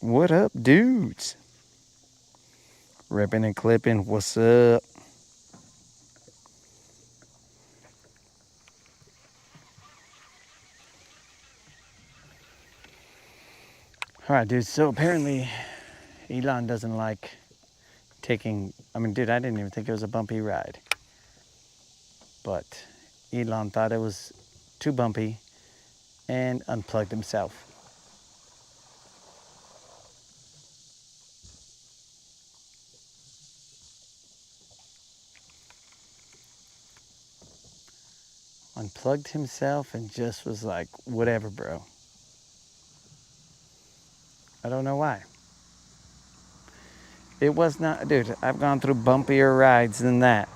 What up, dudes? Ripping and clipping. What's up? All right, dude. So apparently, Elon doesn't like taking. I mean, dude, I didn't even think it was a bumpy ride. But Elon thought it was too bumpy and unplugged himself. Unplugged himself and just was like, whatever, bro. I don't know why. It was not, dude, I've gone through bumpier rides than that.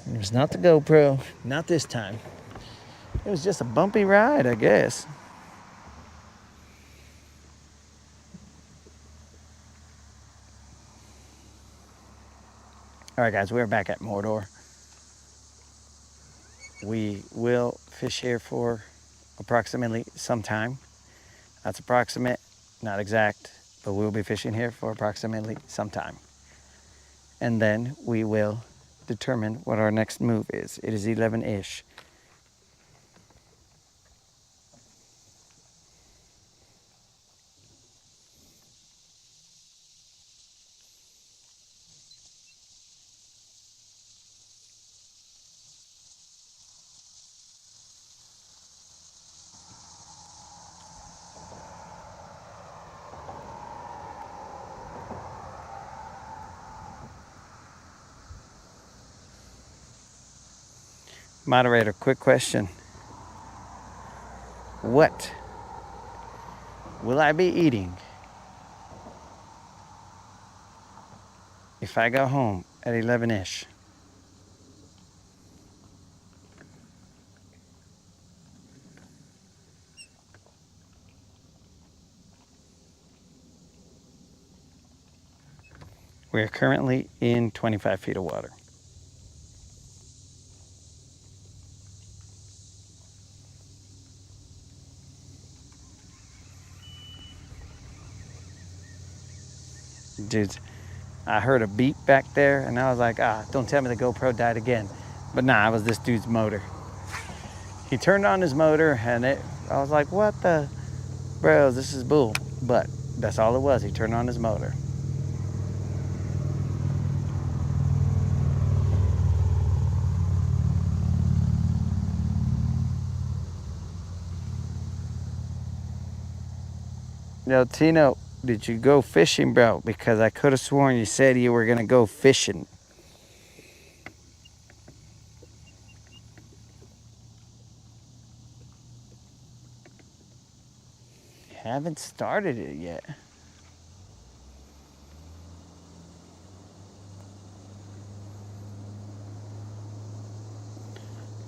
It was not the GoPro, not this time. It was just a bumpy ride, I guess. All right, guys, we're back at Mordor. We will fish here for approximately some time. That's approximate, not exact, but we'll be fishing here for approximately some time. And then we will determine what our next move is. It is 11-ish. Moderator, quick question. What will I be eating if I go home at 11-ish? We're currently in 25 feet of water. Dude, I heard a beep back there and I was like, don't tell me the GoPro died again. But nah, it was this dude's motor. He turned on his motor and I was like, what the? Bro, this is bull. But that's all it was. He turned on his motor. Yo, Tino, did you go fishing, bro? Because I could have sworn you said you were going to go fishing. Haven't started it yet.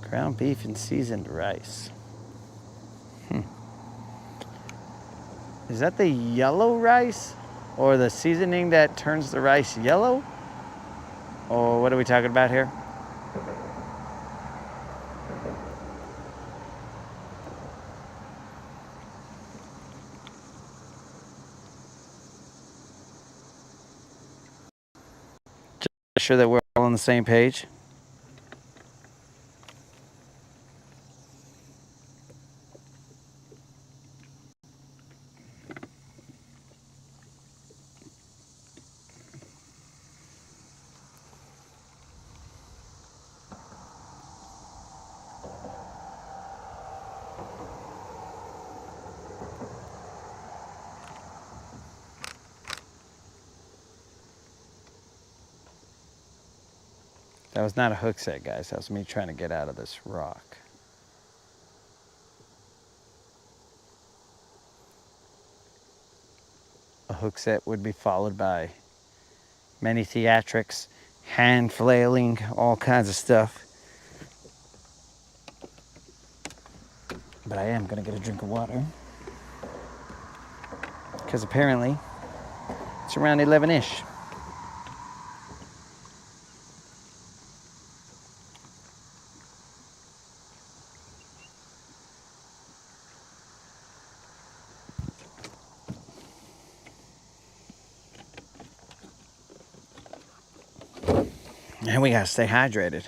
Ground beef and seasoned rice. Is that the yellow rice? Or the seasoning that turns the rice yellow? Or what are we talking about here? Just sure that we're all on the same page. That was not a hook set, guys. That was me trying to get out of this rock. A hook set would be followed by many theatrics, hand flailing, all kinds of stuff. But I am gonna get a drink of water. Because apparently it's around 11-ish. And we gotta stay hydrated.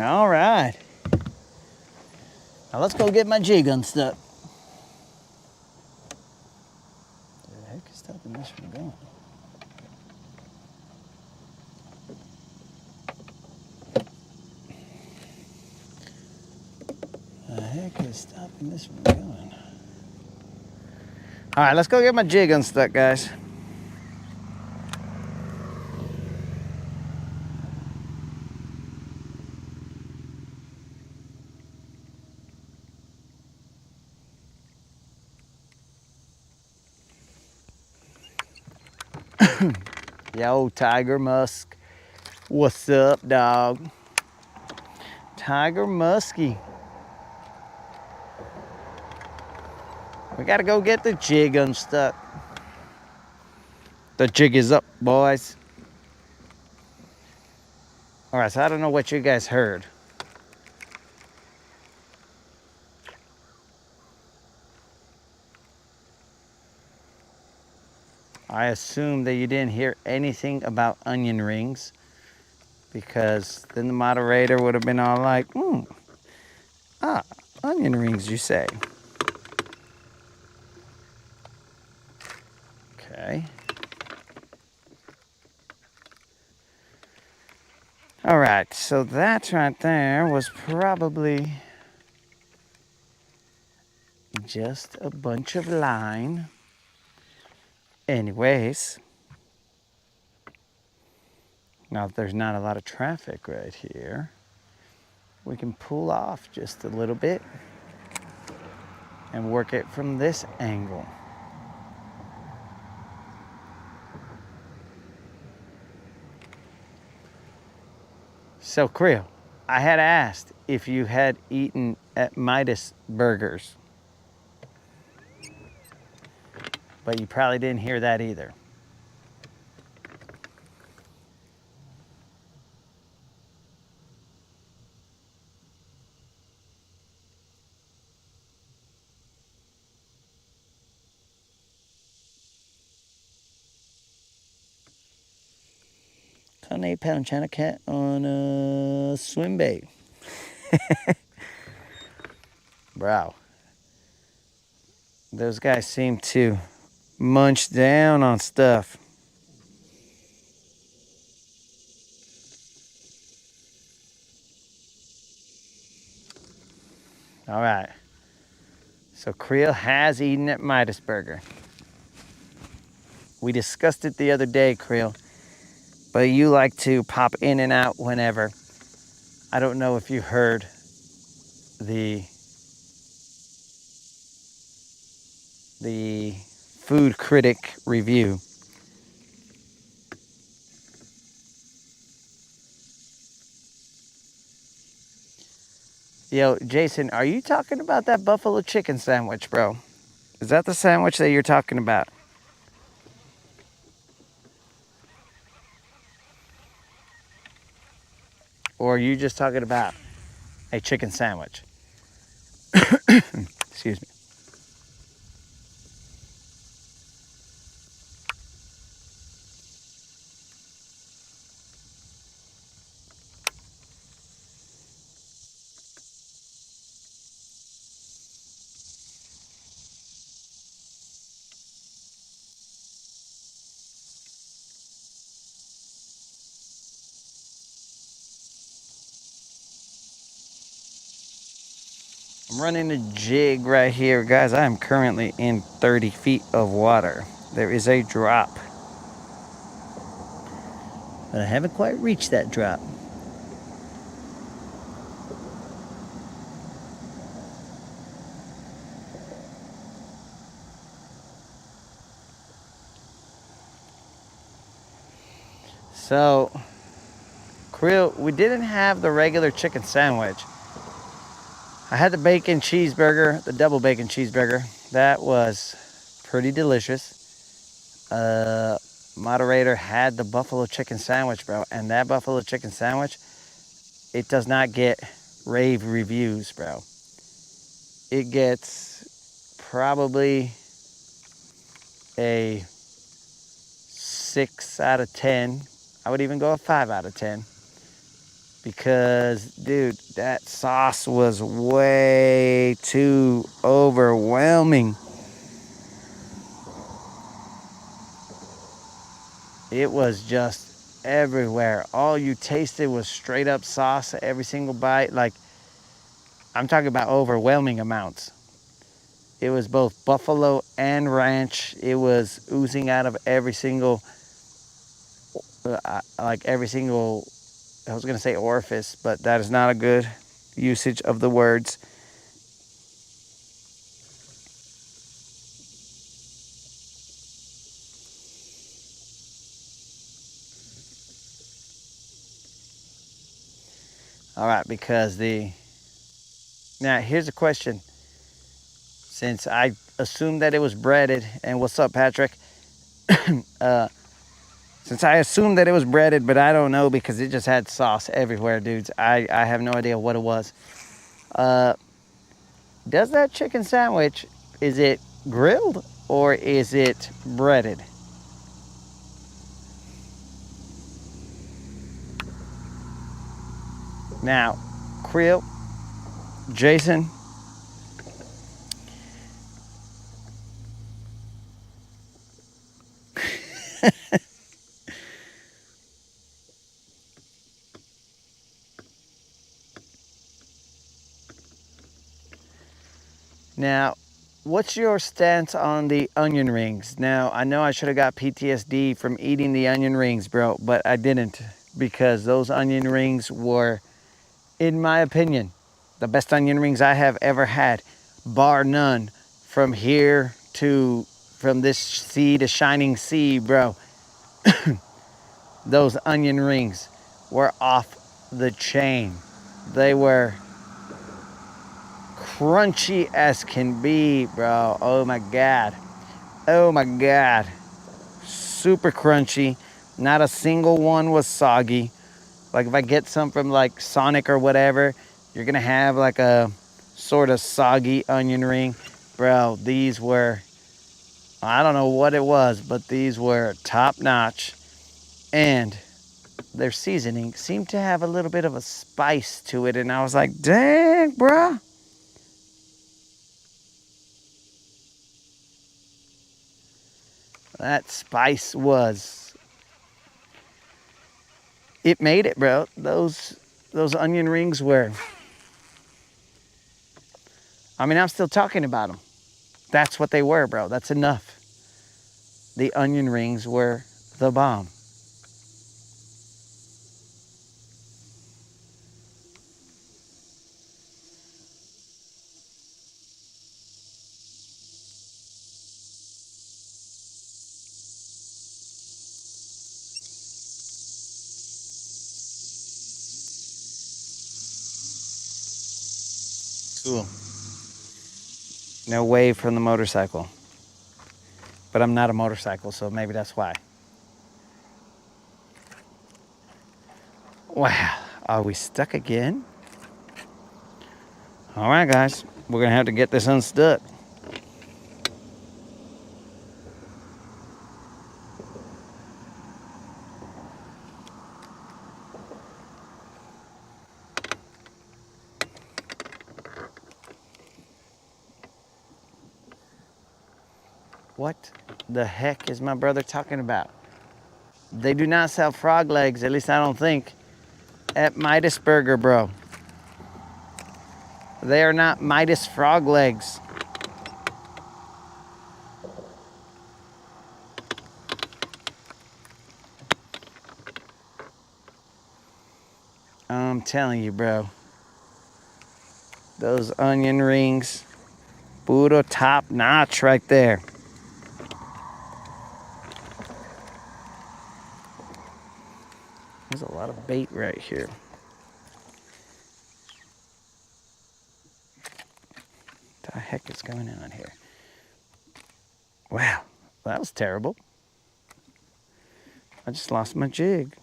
All right. Now let's go get my jig unstuck. What the heck is stopping this from going? The heck is stopping this from going? All right, let's go get my jig unstuck, guys. Yo, Tiger Musk. What's up, dog? Tiger Muskie. We gotta go get the jig unstuck. The jig is up, boys. All right, so I don't know what you guys heard. I assume that you didn't hear anything about onion rings, because then the moderator would have been all like, onion rings, you say. Okay. All right, so that right there was probably just a bunch of line. Anyways, now if there's not a lot of traffic right here, we can pull off just a little bit and work it from this angle. So, Creel, I had asked if you had eaten at Midas Burgers, but you probably didn't hear that either. Caught an 8-pound China cat on a swim bait. Bro, those guys seem to munch down on stuff. All right. So Creel has eaten at Midas Burger. We discussed it the other day, Creel, but you like to pop in and out whenever. I don't know if you heard the food critic review. Yo, Jason, are you talking about that buffalo chicken sandwich, bro? Is that the sandwich that you're talking about? Or are you just talking about a chicken sandwich? Excuse me. I'm running a jig right here. Guys, I am currently in 30 feet of water. There is a drop, but I haven't quite reached that drop. So, Creel, we didn't have the regular chicken sandwich. I had the bacon cheeseburger, the double bacon cheeseburger. That was pretty delicious. Moderator had the buffalo chicken sandwich, bro. And that buffalo chicken sandwich, it does not get rave reviews, bro. It gets probably a 6 out of 10. I would even go a 5 out of 10. because, dude, that sauce was way too overwhelming. It was just everywhere. All you tasted was straight up sauce every single bite. Like, I'm talking about overwhelming amounts. It was both buffalo and ranch. It was oozing out of every single, every single, I was going to say orifice, but that is not a good usage of the words. All right, because now here's a question. Since I assumed that it was breaded, and what's up, Patrick? Since I assumed that it was breaded, but I don't know because it just had sauce everywhere, dudes. I have no idea what it was. Does that chicken sandwich, is it grilled or is it breaded? Now, Creel, Jason, now, what's your stance on the onion rings? Now, I know I should have got PTSD from eating the onion rings, bro, but I didn't because those onion rings were, in my opinion, the best onion rings I have ever had, bar none. From here to, from this sea to shining sea, bro, those onion rings were off the chain. They were crunchy as can be, bro. Oh my God. Oh my God. Super crunchy. Not a single one was soggy. Like if I get some from like Sonic or whatever, you're gonna have like a sort of soggy onion ring. Bro, these were, I don't know what it was, but these were top notch. And their seasoning seemed to have a little bit of a spice to it. And I was like, dang, bro. That spice was, it made it, bro. Those onion rings were, I mean, I'm still talking about them. That's what they were, bro. That's enough. The onion rings were the bomb. Cool. No wave from the motorcycle. But I'm not a motorcycle, so maybe that's why. Wow. Are we stuck again? All right, guys. We're going to have to get this unstuck. What the heck is my brother talking about? They do not sell frog legs, at least I don't think, at Midas Burger, bro. They are not Midas frog legs. I'm telling you, bro. Those onion rings, puro top notch right there. There's a lot of bait right here. What the heck is going on here? Wow, that was terrible. I just lost my jig.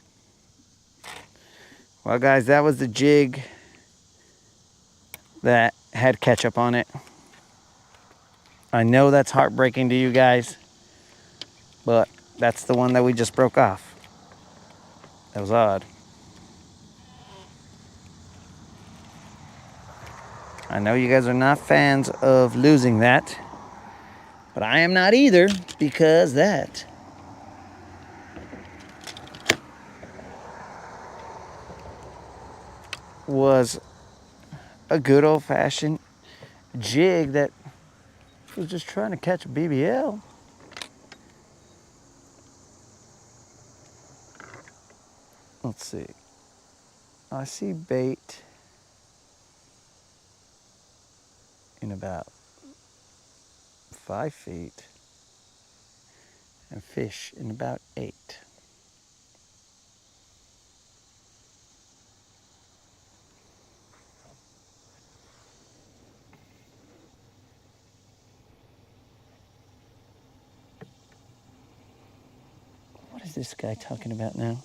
Well, guys, that was the jig that had ketchup on it. I know that's heartbreaking to you guys, but that's the one that we just broke off. That was odd. I know you guys are not fans of losing that, but I am not either, because that was a good old-fashioned jig that was just trying to catch a BBL. Let's see. I see bait in about 5 feet and fish in about 8. What is this guy talking about now?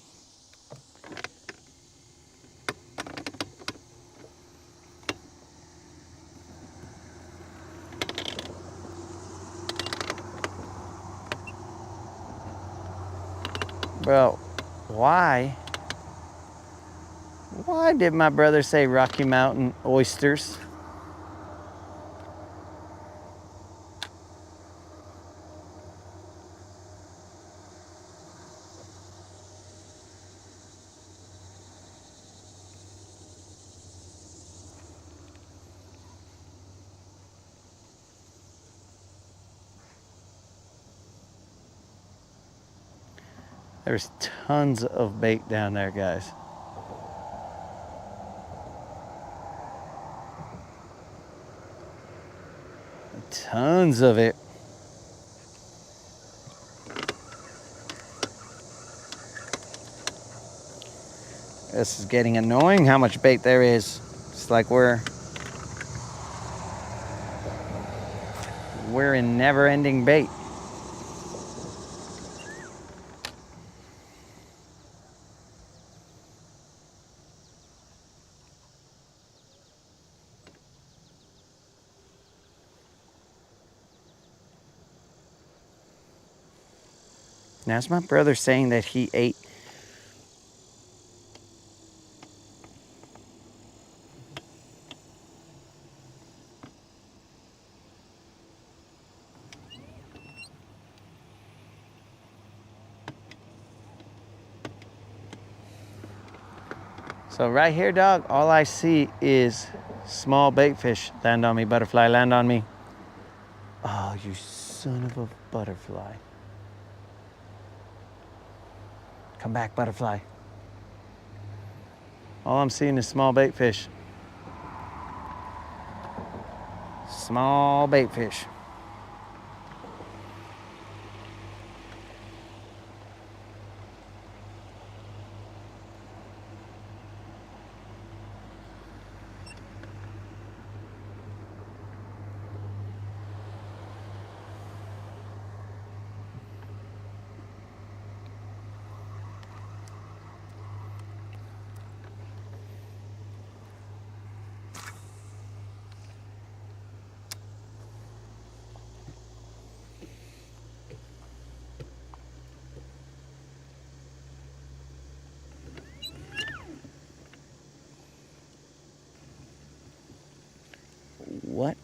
Bro, why did my brother say Rocky Mountain oysters? There's tons of bait down there, guys. Tons of it. This is getting annoying how much bait there is. It's like we're in never-ending bait. Now, is my brother saying that he ate? So right here, dog, all I see is small bait fish. Land on me, butterfly, land on me. Oh, you son of a butterfly. Come back, butterfly. All I'm seeing is small bait fish. Small bait fish. What?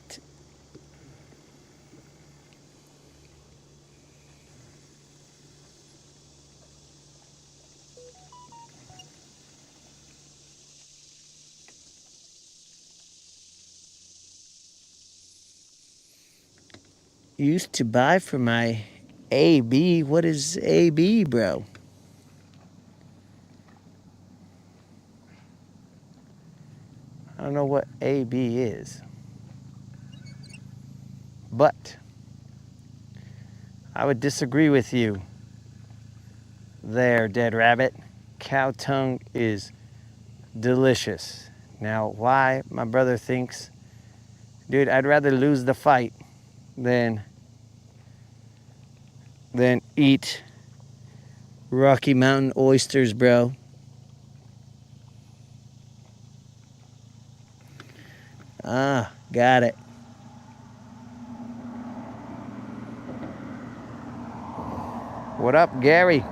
Used to buy for my AB. What is AB, bro? I don't know what AB is. But I would disagree with you there, Dead Rabbit. Cow tongue is delicious. Now, why my brother thinks, dude, I'd rather lose the fight than eat Rocky Mountain oysters, bro. Ah, got it. What up, Gary?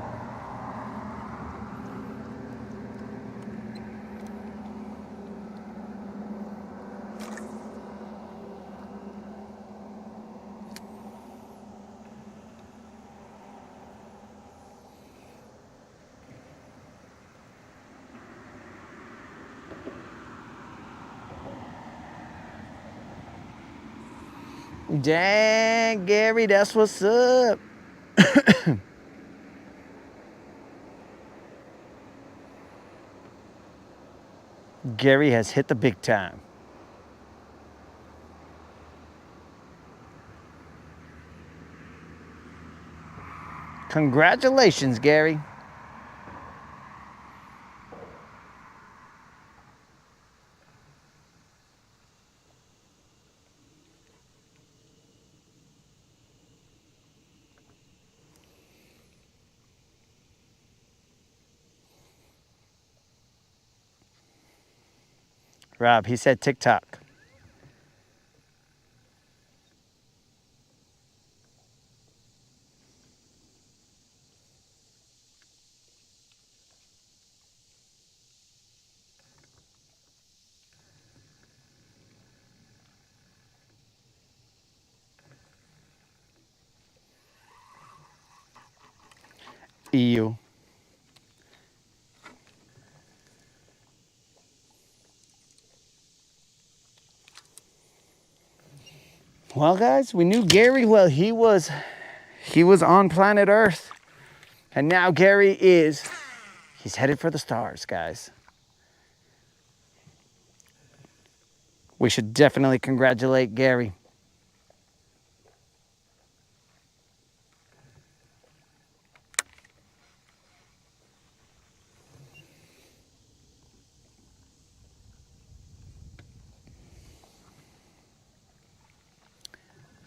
Dang, Gary, that's what's up. Gary has hit the big time. Congratulations, Gary. Rob, he said TikTok. EU. Well, guys, we knew Gary. Well, he was on planet Earth, and now Gary he's headed for the stars, guys. We should definitely congratulate Gary.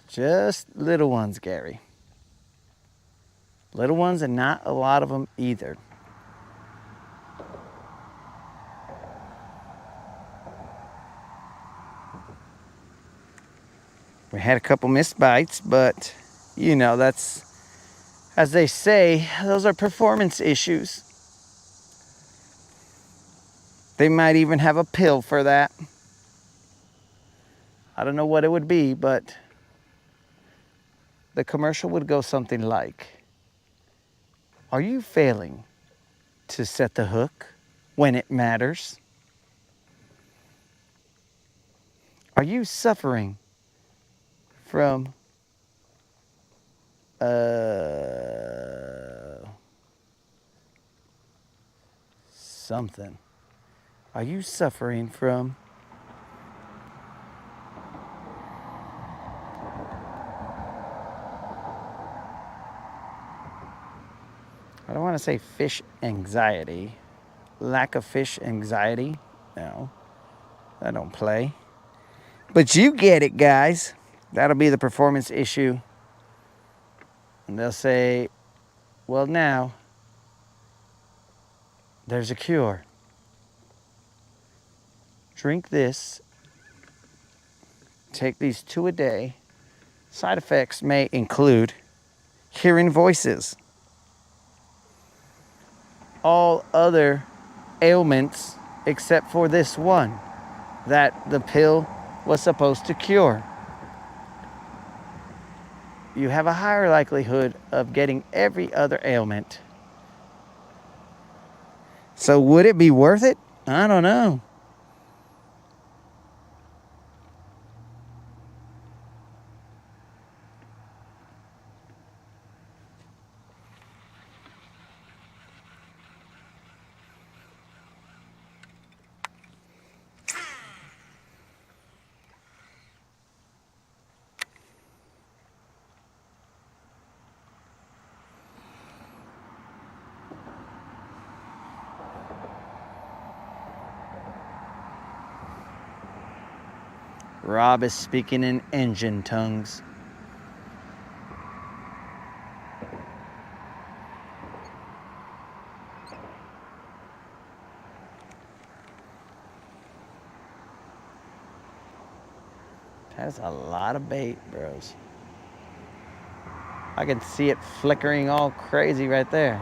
Just little ones, Gary. Little ones, and not a lot of them either. We had a couple missed bites, but you know, that's, as they say, those are performance issues. They might even have a pill for that. I don't know what it would be, but the commercial would go something like, "Are you failing to set the hook when it matters? Are you suffering from something? Are you suffering from I don't want to say fish anxiety, lack of fish anxiety? No, I don't play. But you get it, guys. That'll be the performance issue. And they'll say, well, now there's a cure. Drink this, take these 2 a day. Side effects may include hearing voices, all other ailments except for this one that the pill was supposed to cure. You have a higher likelihood of getting every other ailment. So would it be worth it? I don't know. Rob is speaking in engine tongues. That's a lot of bait, bros. I can see it flickering all crazy right there.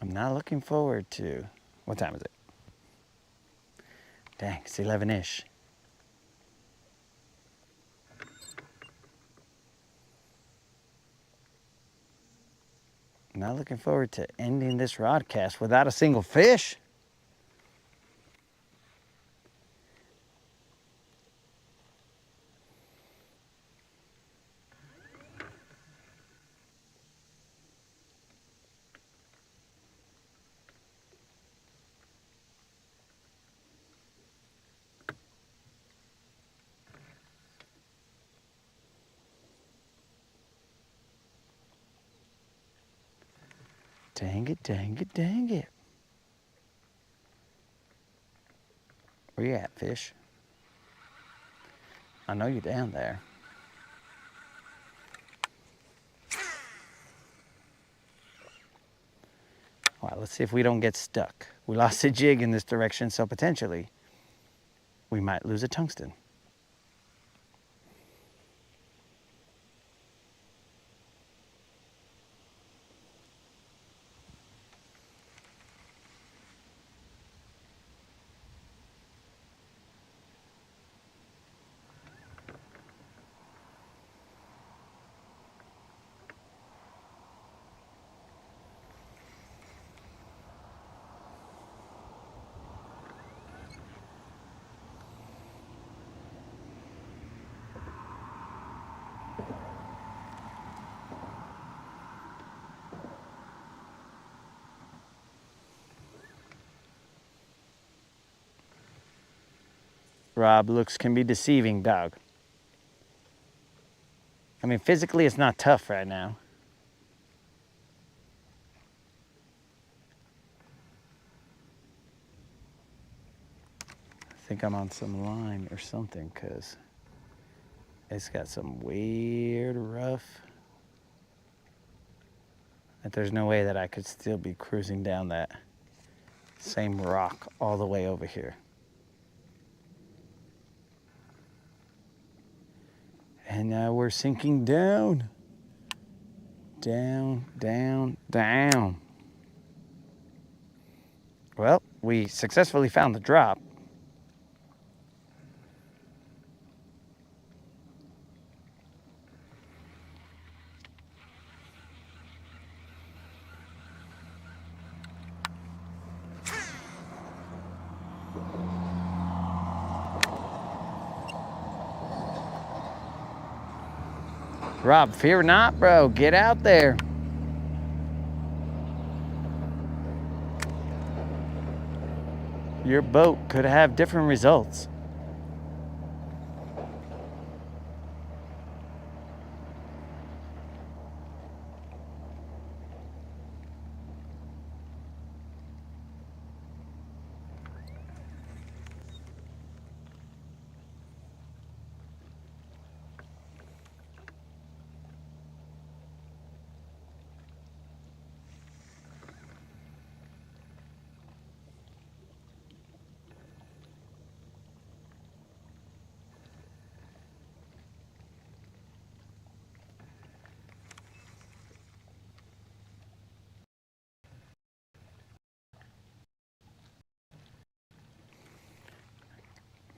I'm not looking forward to, what time is it? Dang, it's 11-ish. Not looking forward to ending this Rodcast without a single fish. Dang it, dang it, dang it. Where you at, fish? I know you're down there. All right, let's see if we don't get stuck. We lost a jig in this direction, so potentially we might lose a tungsten. Rob, looks can be deceiving, dog. I mean, physically it's not tough right now. I think I'm on some line or something, because it's got some weird rough. That there's no way that I could still be cruising down that same rock all the way over here. And now we're sinking down. Down, down, down. Well, we successfully found the drop. Rob, fear not, bro. Get out there. Your boat could have different results.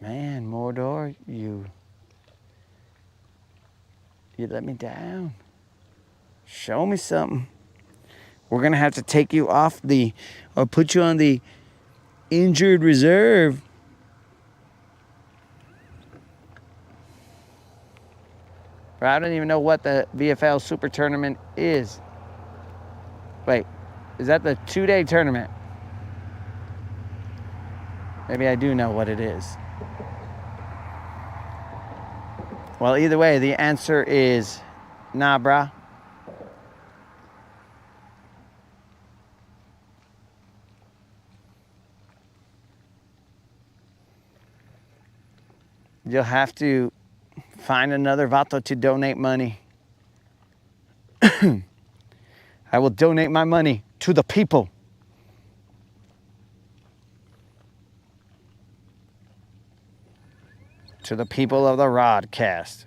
Man, Mordor, you let me down. Show me something. We're gonna have to take you off or put you on the injured reserve. I don't even know what the VFL Super Tournament is. Wait, is that the 2-day tournament? Maybe I do know what it is. Well, either way, the answer is nah, brah. You'll have to find another vato to donate money. I will donate my money to the people. To the people of the Rodcast.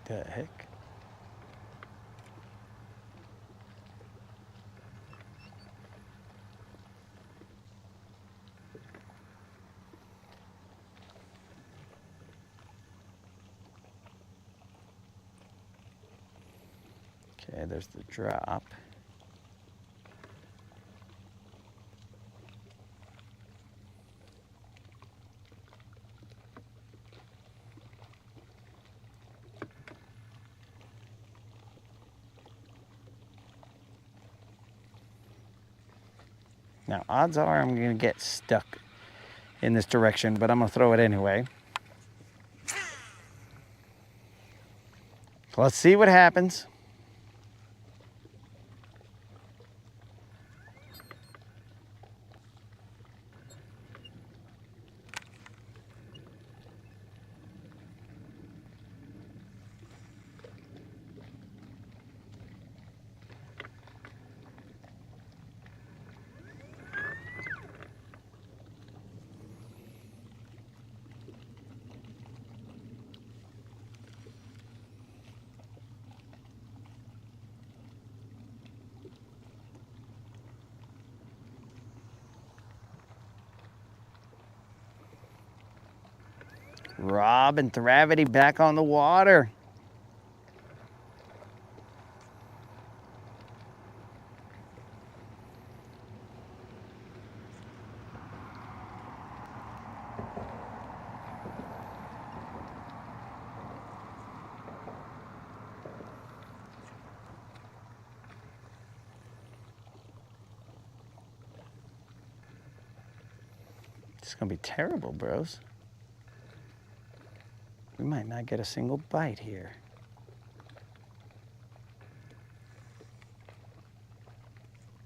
The heck? Okay, there's the drop. Now, odds are I'm going to get stuck in this direction, but I'm going to throw it anyway. So let's see what happens. Rob and Gravity back on the water. It's gonna be terrible, bros. We might not get a single bite here.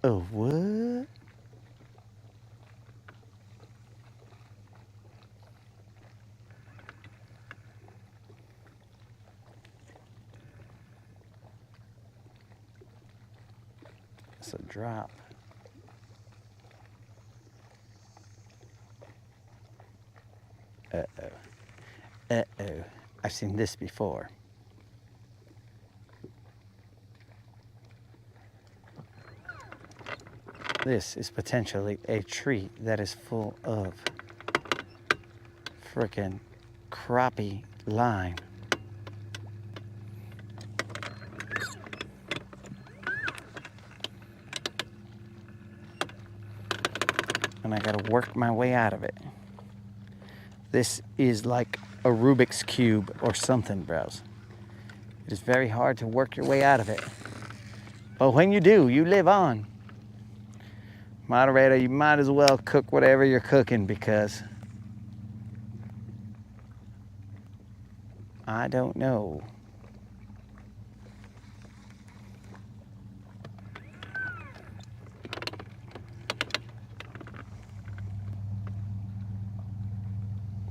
Oh, what? It's a drop. Uh-oh. Uh-oh. I've seen this before. This is potentially a tree that is full of frickin' crappie line. And I gotta work my way out of it. This is like a Rubik's Cube or something, bros. It is very hard to work your way out of it. But when you do, you live on. Moderator, you might as well cook whatever you're cooking because I don't know.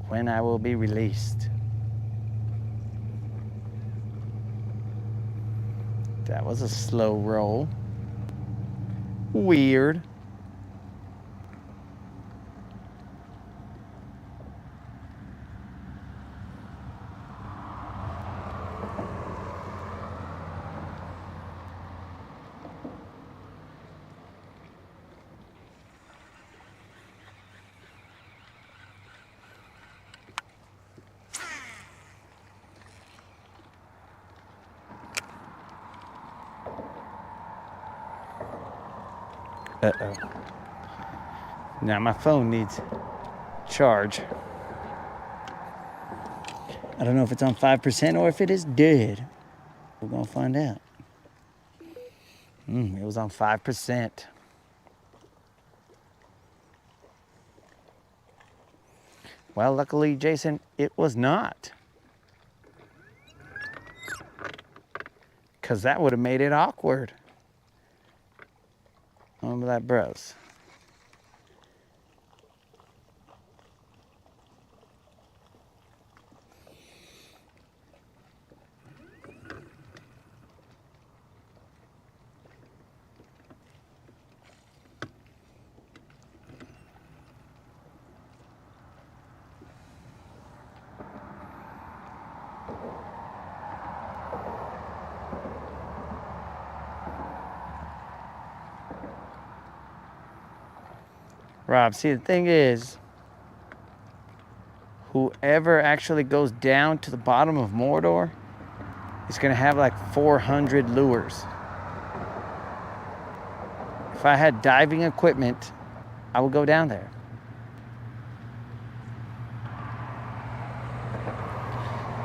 When I will be released. That was a slow roll. Weird. Uh-oh. Now my phone needs charge. I don't know if it's on 5% or if it is dead. We're gonna find out. It was on 5%. Well, luckily, Jason, it was not. Because that would have made it awkward. Remember that, bros? Rob, see, the thing is, whoever actually goes down to the bottom of Mordor is going to have like 400 lures. If I had diving equipment, I would go down there.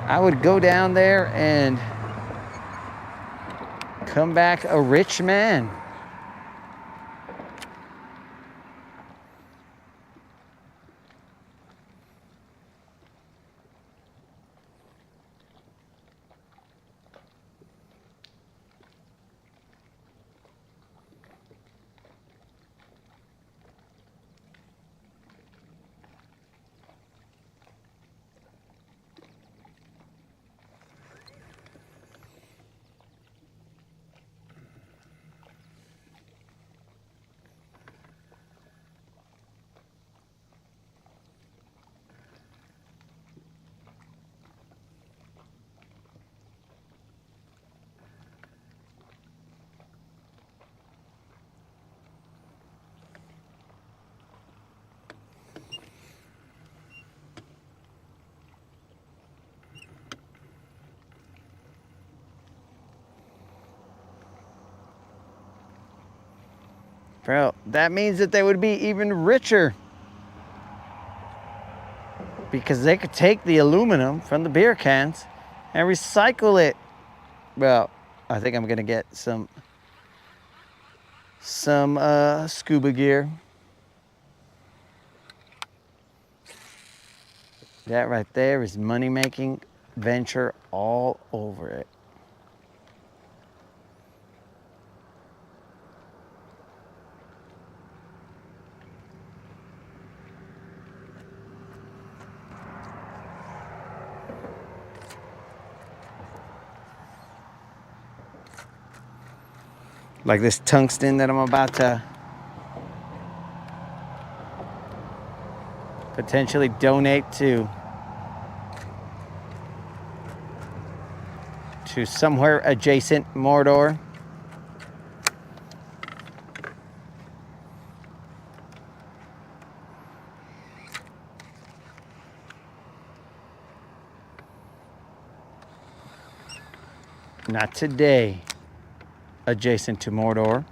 I would go down there and come back a rich man. Bro, that means that they would be even richer. Because they could take the aluminum from the beer cans and recycle it. Well, I think I'm gonna get some scuba gear. That right there is money-making venture all over it. Like this tungsten that I'm about to potentially donate to somewhere adjacent Mordor. Not today, adjacent to Mordor.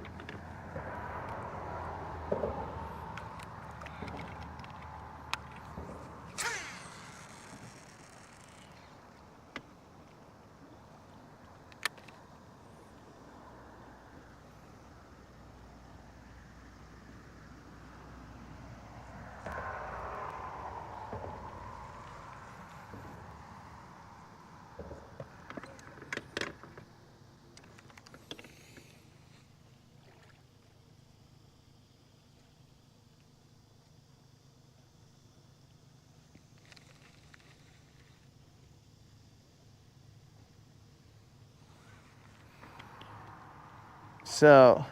So,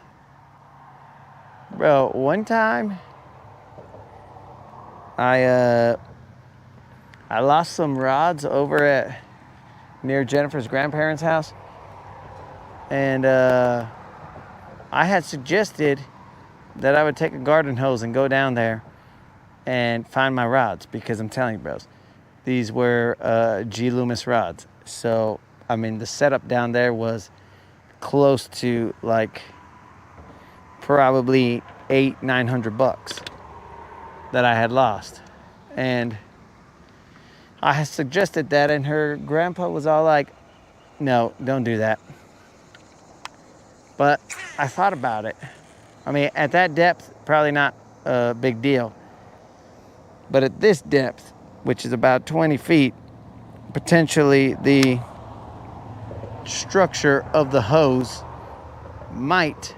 bro, one time I lost some rods over at near Jennifer's grandparents' house, and I had suggested that I would take a garden hose and go down there and find my rods, because I'm telling you, bros, these were G. Loomis rods. So, I mean, the setup down there was close to like probably $800-900 that I had lost. And I had suggested that, and her grandpa was all like, no, don't do that. But I thought about it. I mean, at that depth, probably not a big deal. But at this depth, which is about 20 feet, potentially the structure of the hose might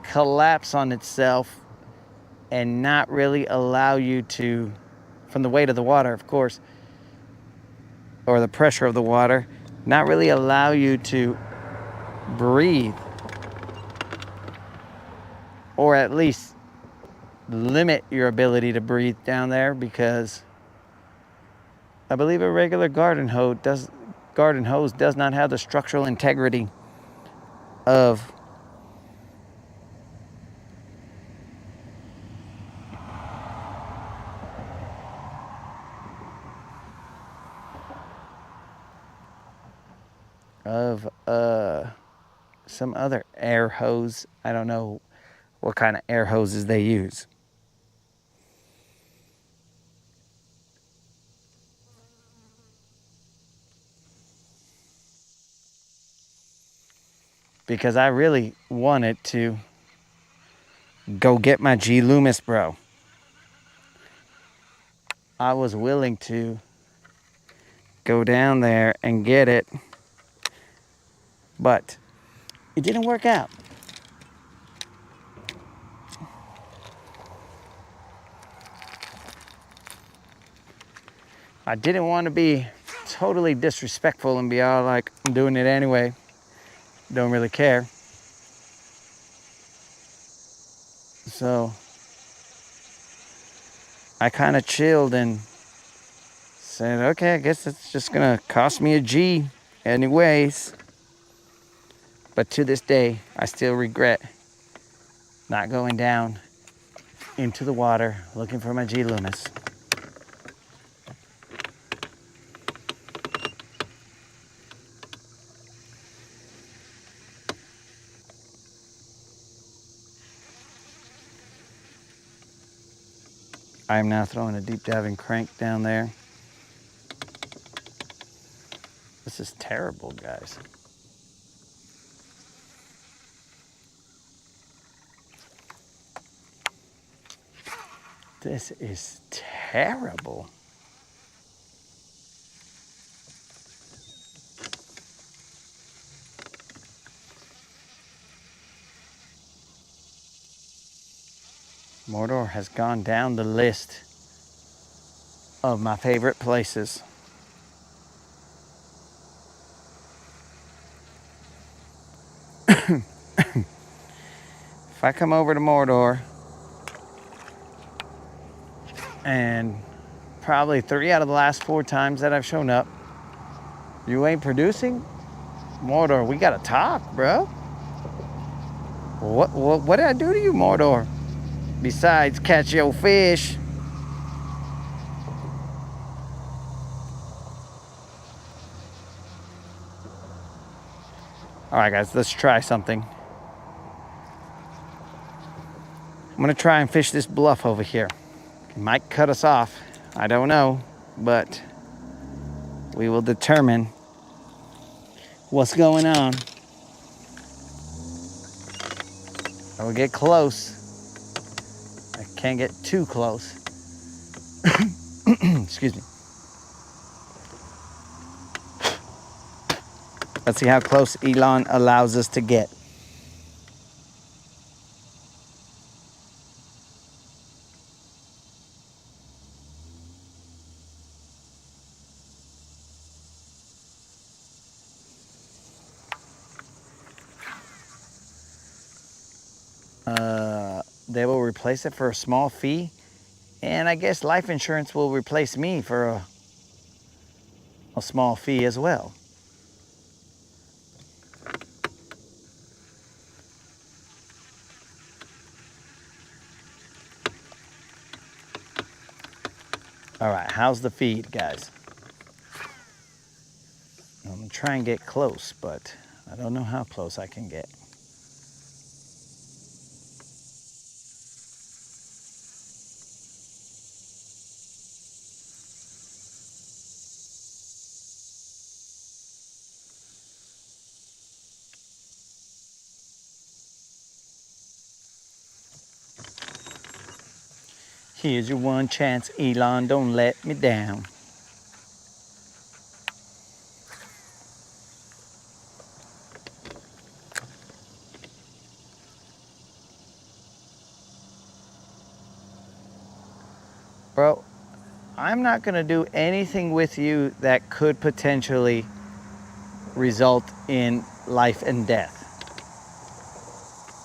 collapse on itself and not really allow you to, from the weight of the water, of course, or the pressure of the water, not really allow you to breathe, or at least limit your ability to breathe down there, because I believe a regular garden hose does not have the structural integrity of of some other air hose. I don't know what kind of air hoses they use. Because I really wanted to go get my G Loomis, bro. I was willing to go down there and get it, but it didn't work out. I didn't want to be totally disrespectful and be all like, I'm doing it anyway. Don't really care. So I kind of chilled and said, okay, I guess it's just going to cost me a G anyways. But to this day, I still regret not going down into the water looking for my G Loomis. I am now throwing a deep diving crank down there. This is terrible, guys. This is terrible. Mordor has gone down the list of my favorite places. If I come over to Mordor and probably 3 out of the last 4 times that I've shown up, you ain't producing? Mordor, we gotta talk, bro. What did I do to you, Mordor? Besides catch your fish. All right, guys, let's try something. I'm gonna try and fish this bluff over here. It might cut us off. I don't know, but we will determine what's going on. I will get close. I can't get too close. Excuse me. Let's see how close Elon allows us to get. They will replace it for a small fee, and I guess life insurance will replace me for a small fee as well. All right, how's the feed, guys? I'm gonna try and get close, but I don't know how close I can get. Here's your one chance, Elon, don't let me down. Bro, I'm not gonna do anything with you that could potentially result in life and death.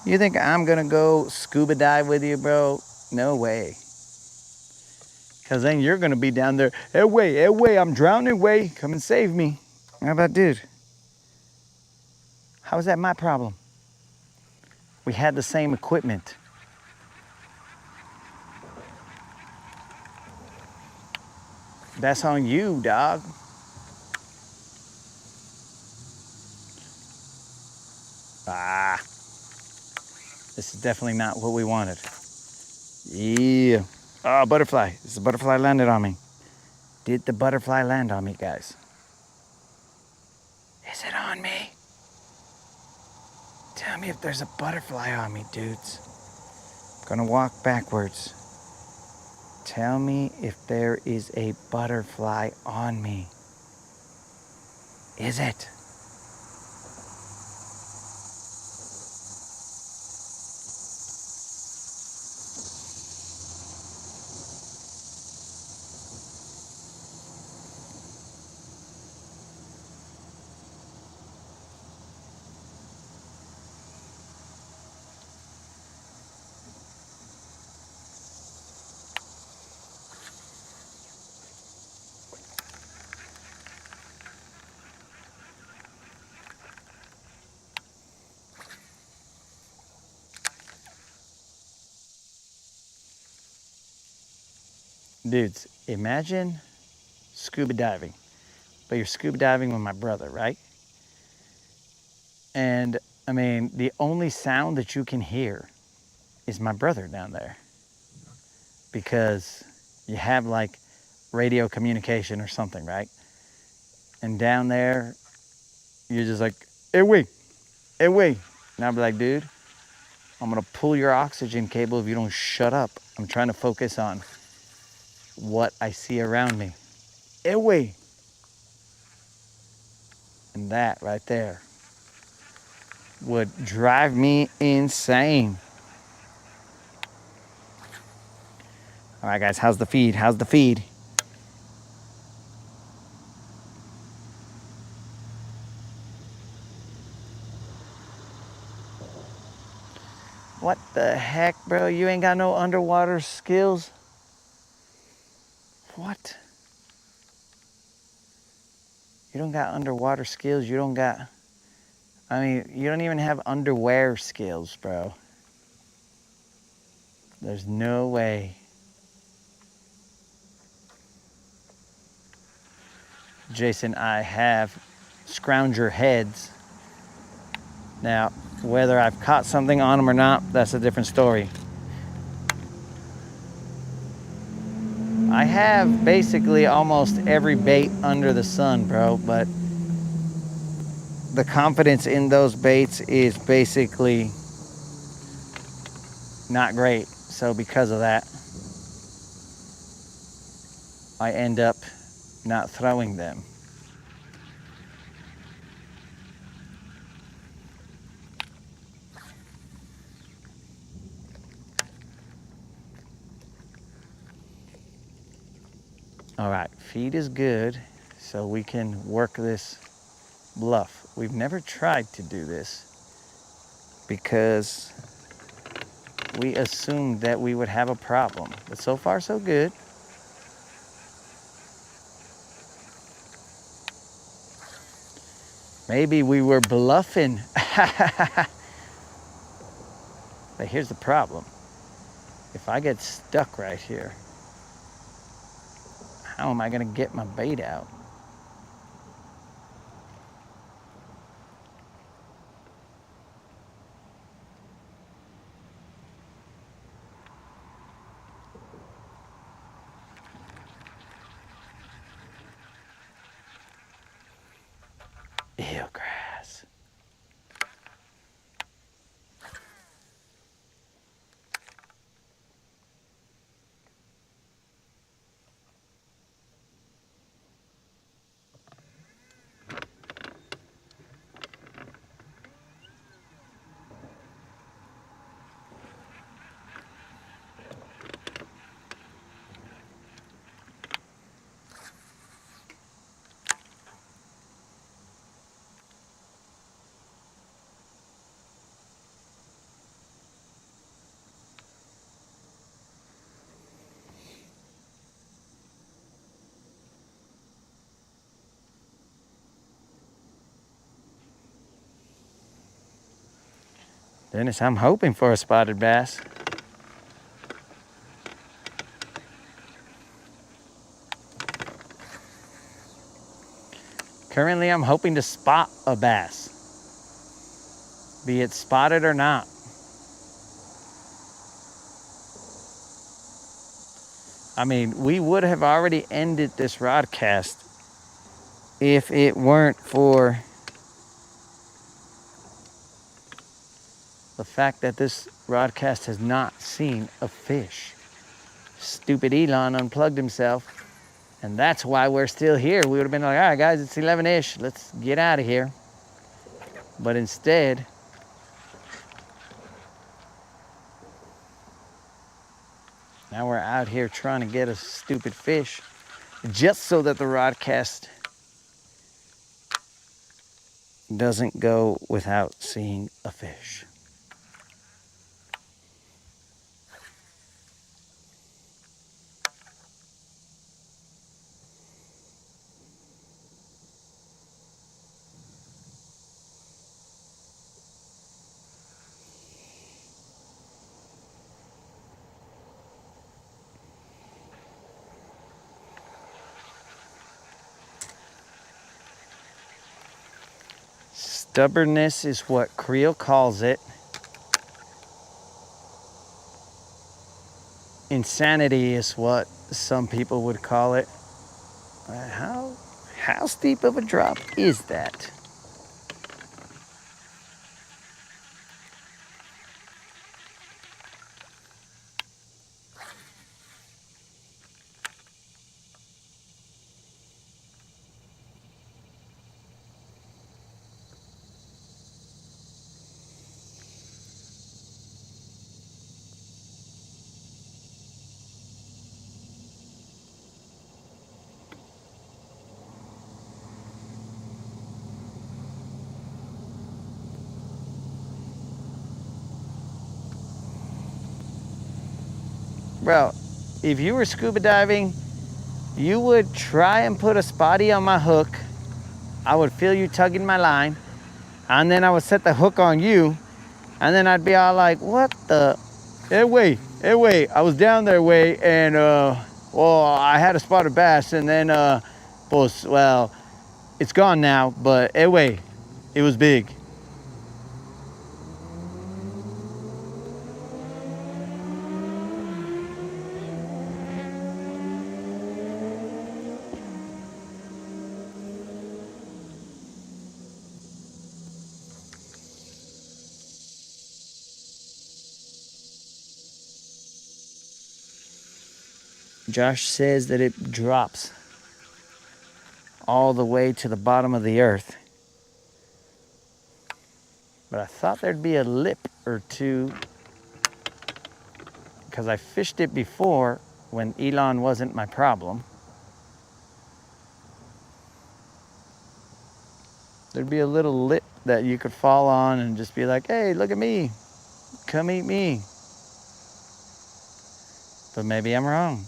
You think I'm gonna go scuba dive with you, bro? No way. Because then you're gonna be down there, hey, wait, I'm drowning, wait, come and save me. How about, dude? How is that my problem? We had the same equipment. That's on you, dog. This is definitely not what we wanted. Yeah. Oh, butterfly. This butterfly landed on me. Did the butterfly land on me, guys? Is it on me? Tell me if there's a butterfly on me, dudes. I'm gonna walk backwards. Tell me if there is a butterfly on me. Is it? Dudes, imagine scuba diving, but you're scuba diving with my brother, right? And I mean, the only sound that you can hear is my brother down there because you have like radio communication or something, right? And down there, you're just like, hey, wait, hey, wait. And I'll be like, dude, I'm gonna pull your oxygen cable if you don't shut up. I'm trying to focus on what I see around me. Hey, wait. And that right there would drive me insane. All right, guys, how's the feed? How's the feed? What the heck, bro? You ain't got no underwater skills? What? You don't got underwater skills? You don't got... I mean, you don't even have underwear skills, bro. There's no way. Jason, I have scrounger heads. Now, whether I've caught something on them or not, that's a different story. I have basically almost every bait under the sun, bro, but the confidence in those baits is basically not great. So because of that, I end up not throwing them. All right, feed is good, so we can work this bluff. We've never tried to do this because we assumed that we would have a problem, but so far so good. Maybe we were bluffing. But here's the problem. If I get stuck right here, how am I gonna get my bait out? Eelgrass. Dennis, I'm hoping for a spotted bass. Currently, I'm hoping to spot a bass, be it spotted or not. I mean, we would have already ended this Rodcast if it weren't for the fact that this Rodcast has not seen a fish. Stupid Elon unplugged himself, and that's why we're still here. We would have been like, all right, guys, it's 11-ish. Let's get out of here. But instead, now we're out here trying to get a stupid fish just so that the Rodcast doesn't go without seeing a fish. Stubbornness is what Creel calls it. Insanity is what some people would call it. How steep of a drop is that? Bro, if you were scuba diving, you would try and put a spotty on my hook. I would feel you tugging my line, and then I would set the hook on you, and then I'd be all like, what the? Hey, wait. I was down there, and, well, I had a spotted bass, and then, well, it's gone now, but, hey, it was big. Josh says that it drops all the way to the bottom of the earth. But I thought there'd be a lip or two because I fished it before when Elon wasn't my problem. There'd be a little lip that you could fall on and just be like, hey, look at me. Come eat me. But maybe I'm wrong.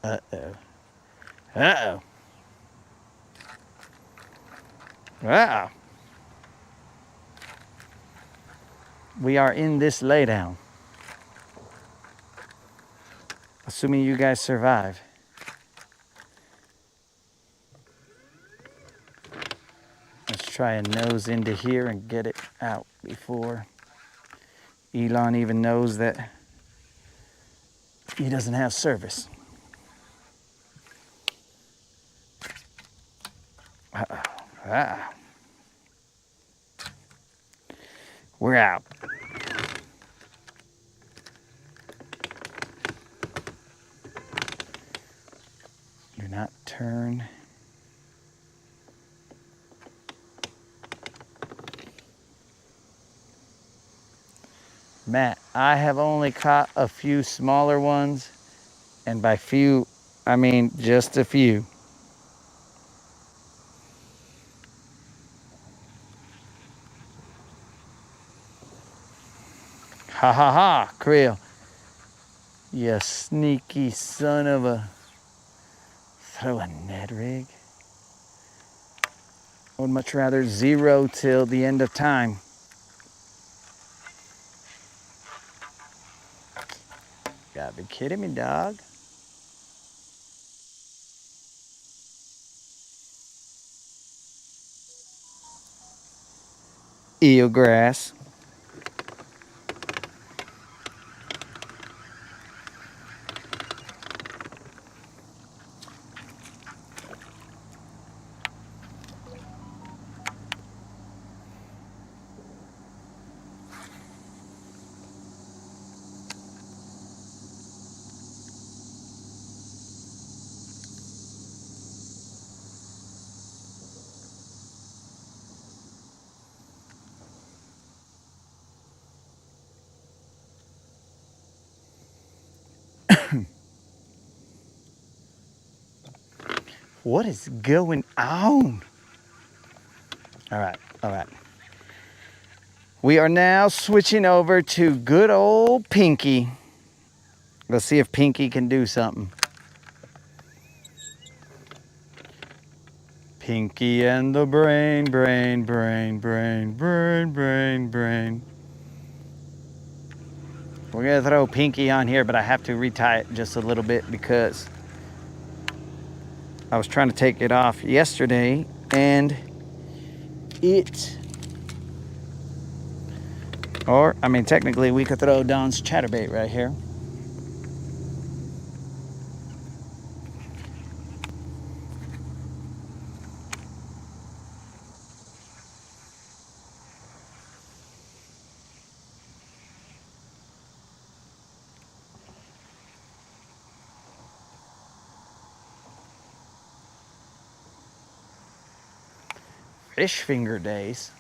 Uh-oh. Uh-oh. Uh-oh. We are in this laydown. Assuming you guys survive. Let's try and nose into here and get it out before Elon even knows that he doesn't have service. Uh-oh. Uh-oh. We're out. turn. Matt, I have only caught a few smaller ones, and by few, I mean just a few. Ha ha ha, Creel. You sneaky son of a... Throw a Ned rig. I would much rather 0 till the end of time. Gotta be kidding me, dog. Eelgrass. What is going on? All right, all right. We are now switching over to good old Pinky. Let's see if Pinky can do something. Pinky and the brain. We're gonna throw Pinky on here, but I have to retie it just a little bit because I was trying to take it off yesterday and technically we could throw Don's chatterbait right here. Fish finger days.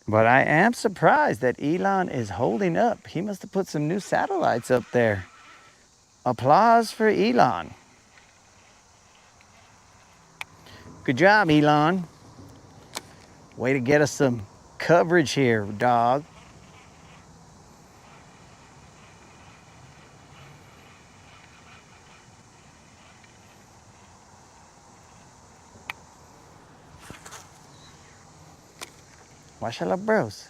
But I am surprised that Elon is holding up. He must have put some new satellites up there. Applause for Elon. Good job, Elon. Way to get us some coverage here, dog. Guáchalo, bros.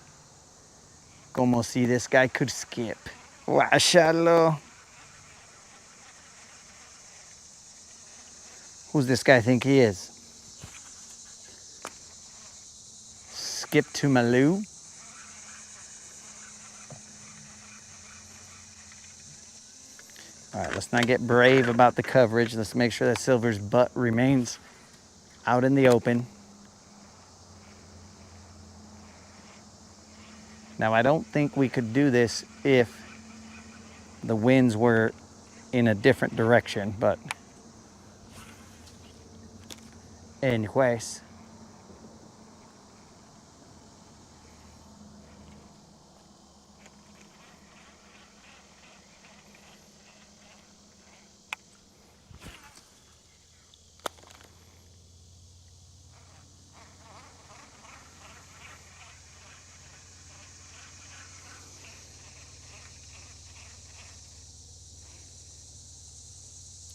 Como si this guy could skip. Guáchalo. Who's this guy think he is? Skip to Malou? All right, let's not get brave about the coverage. Let's make sure that Silver's butt remains out in the open. Now, I don't think we could do this if the winds were in a different direction, but anyways.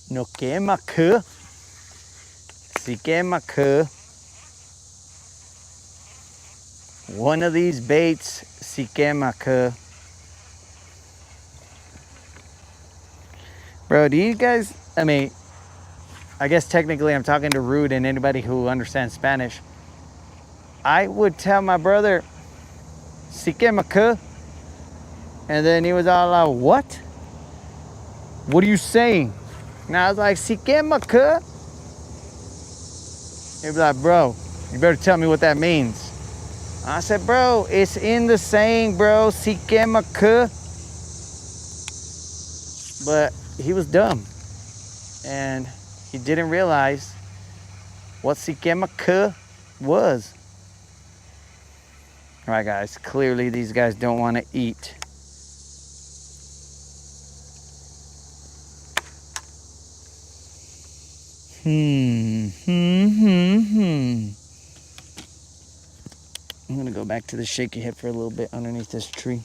No quema que. Si quema que. One of these baits, si quema que. Bro, do you guys, I mean, I guess technically I'm talking to Rude and anybody who understands Spanish. I would tell my brother, "Si que me que," and then he was all like, "What? What are you saying?" And I was like, "Si que me que." He'd be like, "Bro, you better tell me what that means." I said, "Bro, it's in the saying, bro, si que me que." But he was dumb, and he didn't realize what si que me que was. All right, guys, clearly these guys don't want to eat. I'm gonna go back to the shaky head for a little bit underneath this tree.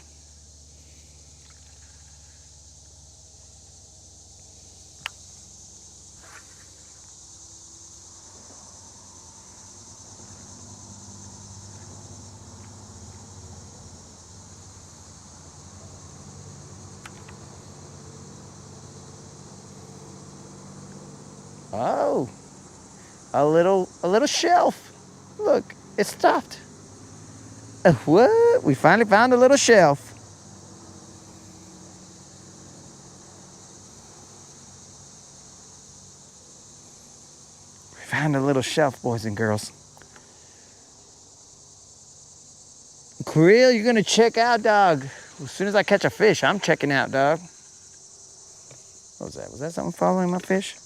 Oh, a little shelf. Look, it stopped. What? We finally found a little shelf. We found a little shelf, boys and girls. Krill, you're gonna check out, dog. As soon as I catch a fish, I'm checking out, dog. What was that? Was that something following my fish?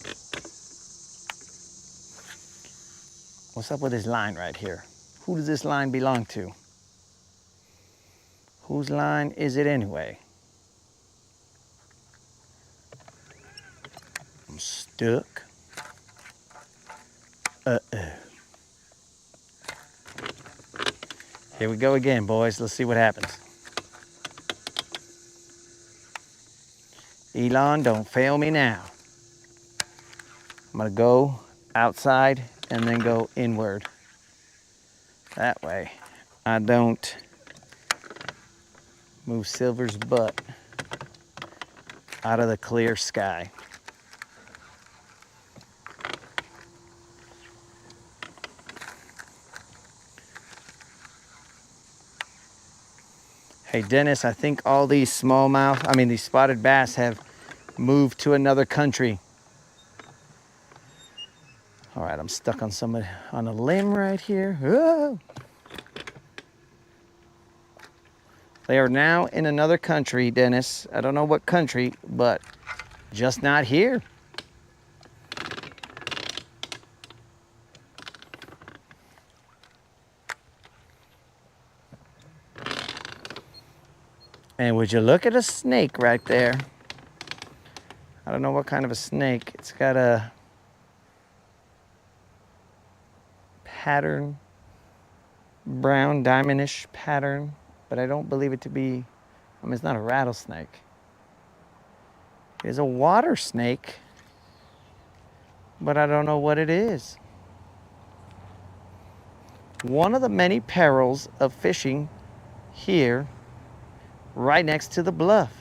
What's up with this line right here? Who does this line belong to? Whose line is it anyway? I'm stuck. Here we go again, boys. Let's see what happens. Elon, don't fail me now. I'm gonna go outside and then go inward. That way I don't move Silver's butt out of the clear sky. Hey Dennis, I think all these these spotted bass have moved to another country. All right, I'm stuck on a limb right here. Whoa. They are now in another country, Dennis. I don't know what country, but just not here. And would you look at a snake right there? I don't know what kind of a snake. It's got a pattern, brown diamondish pattern, but I don't believe it to be, it's not a rattlesnake. It's a water snake, but I don't know what it is. One of the many perils of fishing here, right next to the bluff.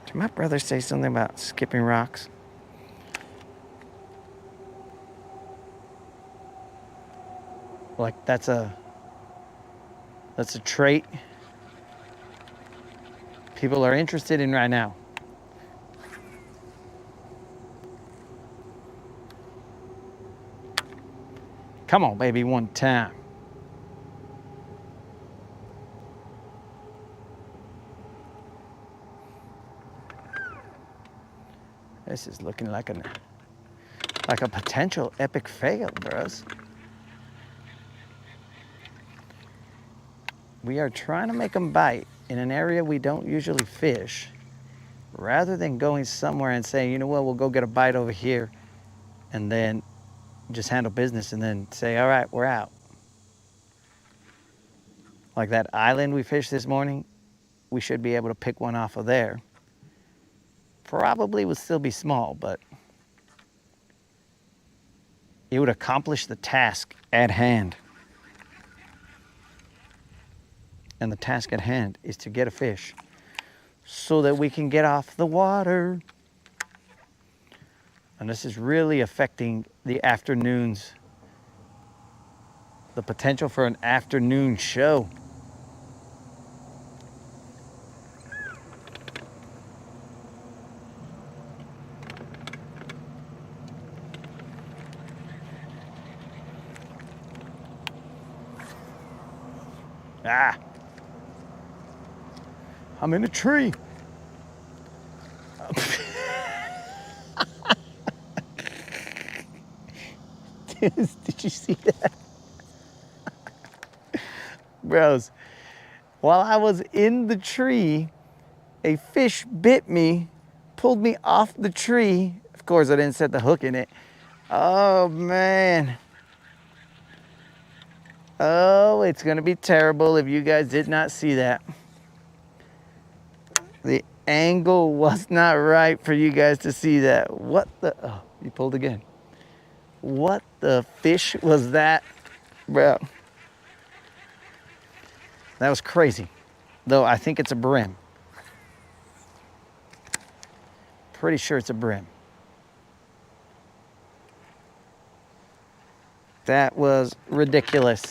Did my brother say something about skipping rocks? Like that's a trait people are interested in right now. Come on, baby, one time. This is looking like a potential epic fail, bros. We are trying to make them bite in an area we don't usually fish, rather than going somewhere and saying, you know what, we'll go get a bite over here and then just handle business and then say, all right, we're out. Like that island we fished this morning, we should be able to pick one off of there. Probably would still be small, but it would accomplish the task at hand. And the task at hand is to get a fish so that we can get off the water. And this is really affecting the afternoons, the potential for an afternoon show. Ah, I'm in a tree. Did you see that? Bros, while I was in the tree, a fish bit me, pulled me off the tree. Of course, I didn't set the hook in it. Oh, man. Oh, it's gonna be terrible if you guys did not see that. The angle was not right for you guys to see that. What the, oh, you pulled again. What the fish was that, bro? That was crazy. Though I think it's a brim. Pretty sure it's a brim. That was ridiculous.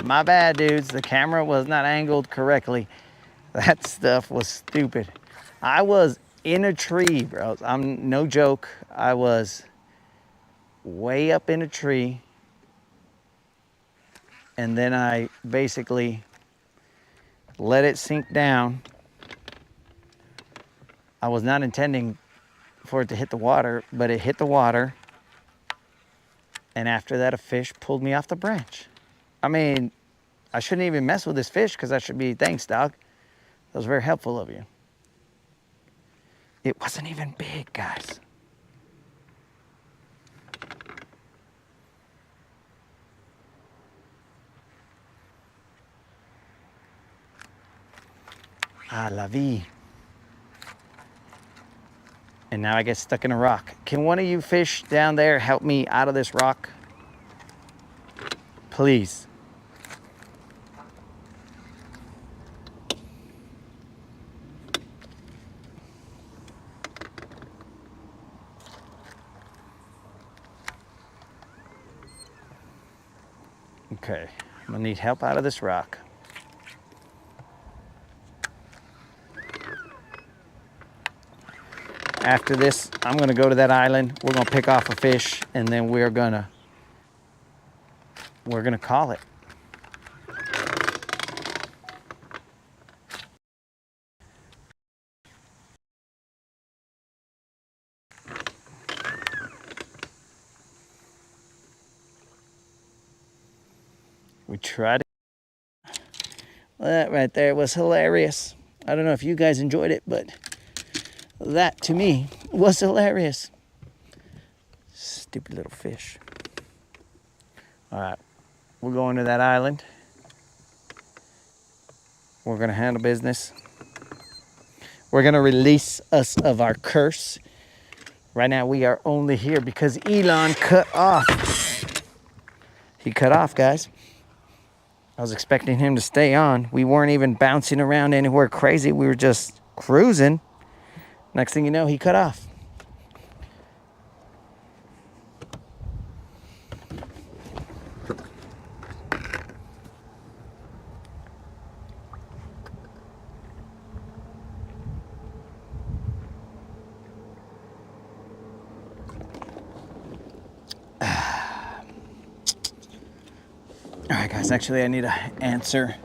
My bad, dudes. The camera was not angled correctly. That stuff was stupid. I was in a tree, bro. I'm no joke. I was way up in a tree. And then I basically let it sink down. I was not intending for it to hit the water, but it hit the water. And after that, a fish pulled me off the branch. I mean, I shouldn't even mess with this fish because I should be, thanks, dog. That was very helpful of you. It wasn't even big, guys. Ah, la vie. And now I get stuck in a rock. Can one of you fish down there help me out of this rock? Please. Okay, I'm gonna need help out of this rock. After this, I'm gonna go to that island. We're gonna pick off a fish, and then we're gonna call it. We tried it. Well, that right there was hilarious. I don't know if you guys enjoyed it, but that to me was hilarious. Stupid little fish. All right, we're going to that island. We're gonna handle business. We're gonna release us of our curse. Right now we are only here because Elon cut off. He cut off, guys. I was expecting him to stay on. We weren't even bouncing around anywhere crazy. We were just cruising. Next thing you know, he cut off. All right, guys, actually, I need to answer.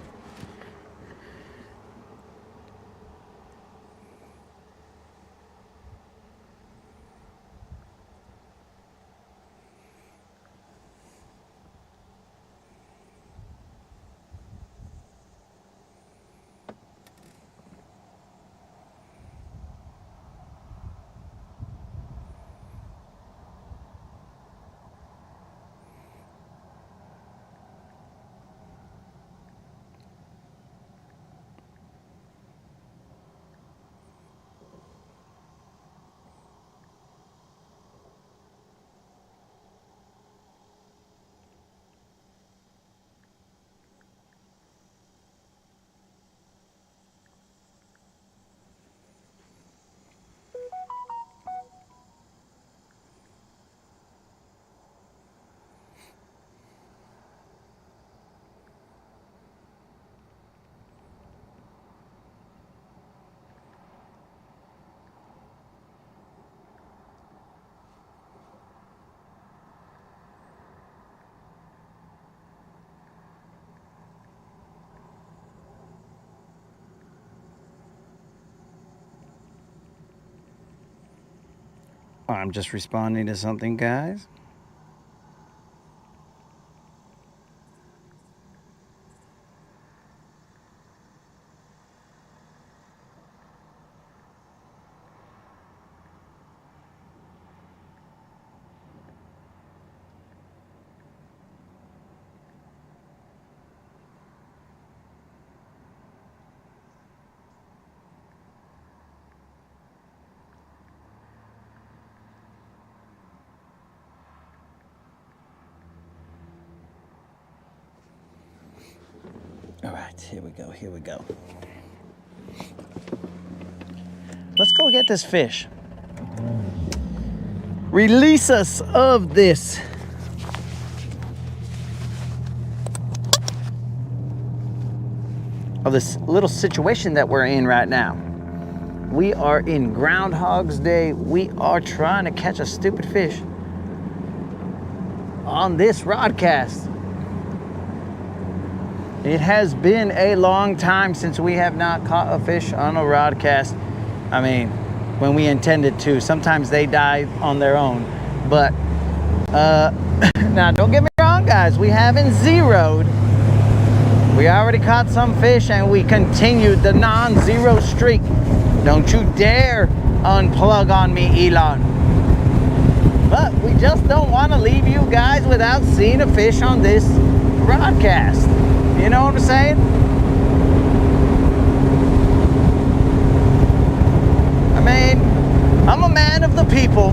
I'm just responding to something, guys. All right, here we go, here we go. Let's go get this fish. Release us of this. Of this little situation that we're in right now. We are in Groundhog's Day. We are trying to catch a stupid fish on this Rodcast. It has been a long time since we have not caught a fish on a Rodcast. I mean, when we intended to. Sometimes they die on their own. But, now don't get me wrong, guys. We haven't zeroed. We already caught some fish and we continued the non-zero streak. Don't you dare unplug on me, Elon. But we just don't want to leave you guys without seeing a fish on this Rodcast. You know what I'm saying? I mean, I'm a man of the people.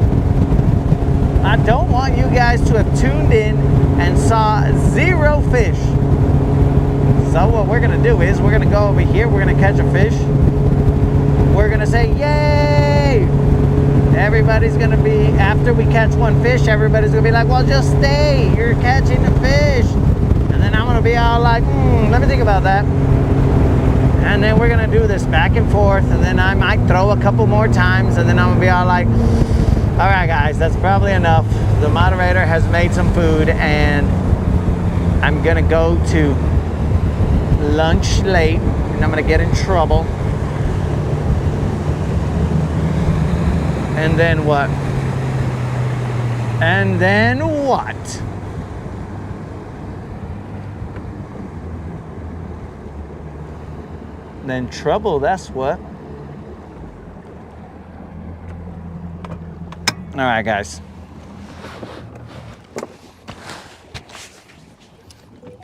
I don't want you guys to have tuned in and saw zero fish. So what we're gonna do is we're gonna go over here, we're gonna catch a fish. We're gonna say, yay! Everybody's gonna be, after we catch one fish, everybody's gonna be like, well, just stay, you're catching a fish. And then I'm gonna be all like, let me think about that. And then we're gonna do this back and forth, and then I might throw a couple more times, and then I'm gonna be all like, all right, guys, that's probably enough. The moderator has made some food, and I'm gonna go to lunch late, and I'm gonna get in trouble. And then what? And then what? Then trouble, that's what. All right, guys.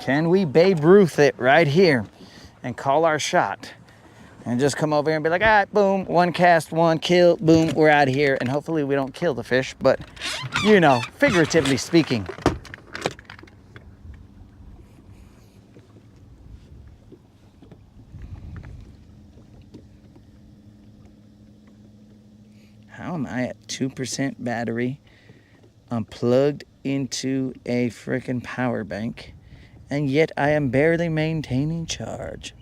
Can we Babe Ruth it right here and call our shot? And just come over here and be like, all right, boom, one cast, one kill, boom, we're out of here. And hopefully we don't kill the fish, but, you know, figuratively speaking. How am I at 2% battery? I'm plugged into a freaking power bank, and yet I am barely maintaining charge.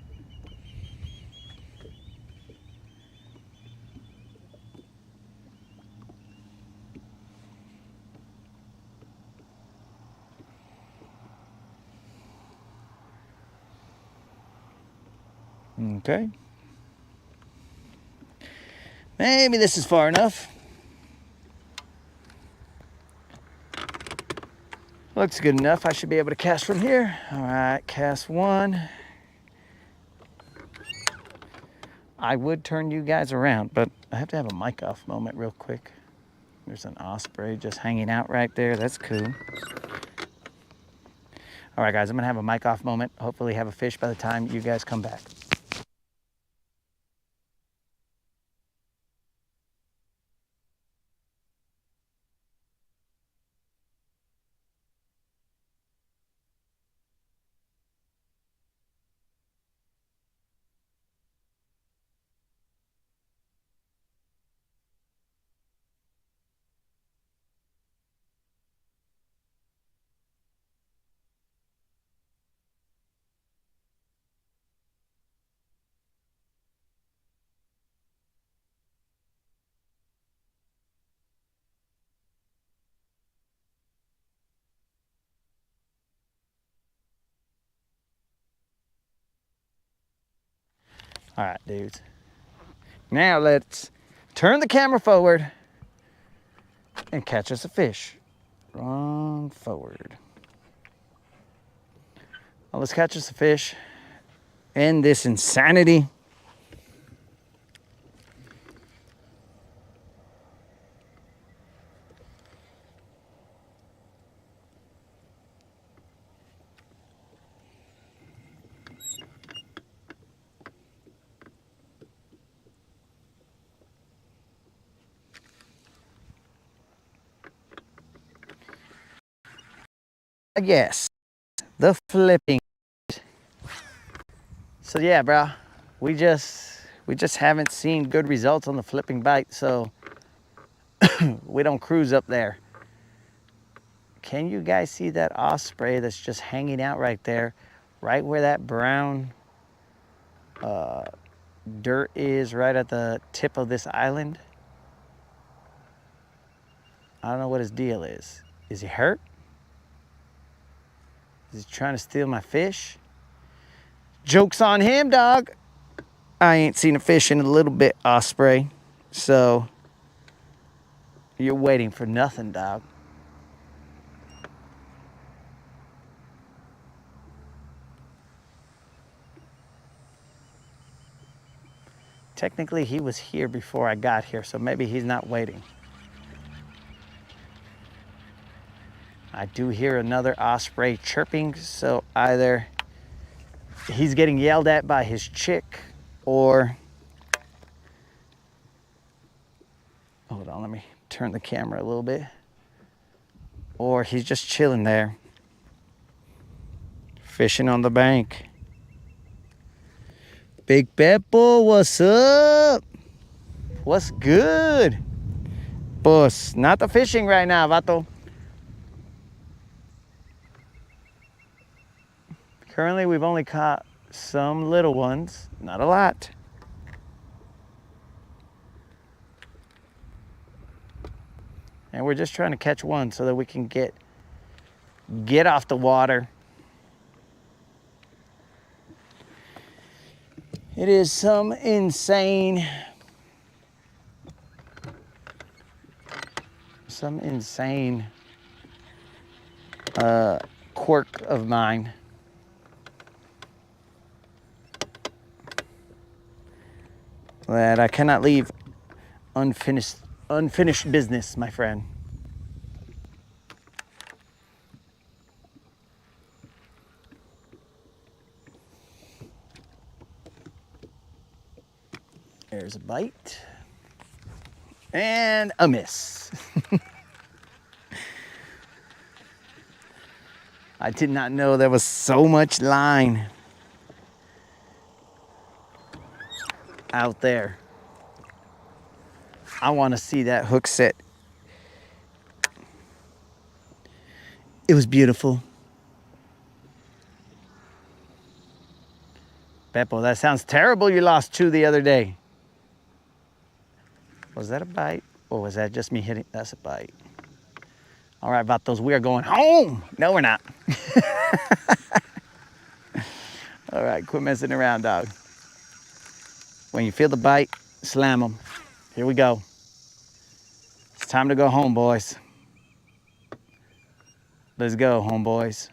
Okay. Maybe this is far enough. Looks good enough. I should be able to cast from here. All right, cast one. I would turn you guys around, but I have to have a mic off moment real quick. There's an osprey just hanging out right there. That's cool. All right, guys, I'm gonna have a mic off moment. Hopefully have a fish by the time you guys come back. All right, dudes. Now let's turn the camera forward and catch us a fish. Run forward. Well, let's catch us a fish. End this insanity. Yes, the flipping. So yeah, bro, we just haven't seen good results on the flipping bite, so we don't cruise up there. Can you guys see that osprey that's just hanging out right there, right where that brown dirt is, right at the tip of this island? I don't know what his deal is. Is he hurt? Is he trying to steal my fish? Joke's on him, dog. I ain't seen a fish in a little bit, osprey. So you're waiting for nothing, dog. Technically, he was here before I got here, so maybe he's not waiting. I do hear another osprey chirping, so either he's getting yelled at by his chick, or... Hold on, let me turn the camera a little bit. Or he's just chilling there, fishing on the bank. Big Beppo, what's up? What's good? Boss, not the fishing right now, vato. Currently, we've only caught some little ones, not a lot. And we're just trying to catch one so that we can get off the water. It is some insane quirk of mine. That I cannot leave unfinished business, my friend. There's a bite. And a miss. I did not know there was so much line out there. I want to see that hook set. It was beautiful. Beppo, that sounds terrible. You lost 2 the other day. Was that a bite? Or was that just me hitting? That's a bite. All right, vatos, we are going home. No, we're not. All right, quit messing around, dog. When you feel the bite, slam them. Here we go. It's time to go home, boys. Let's go, homeboys.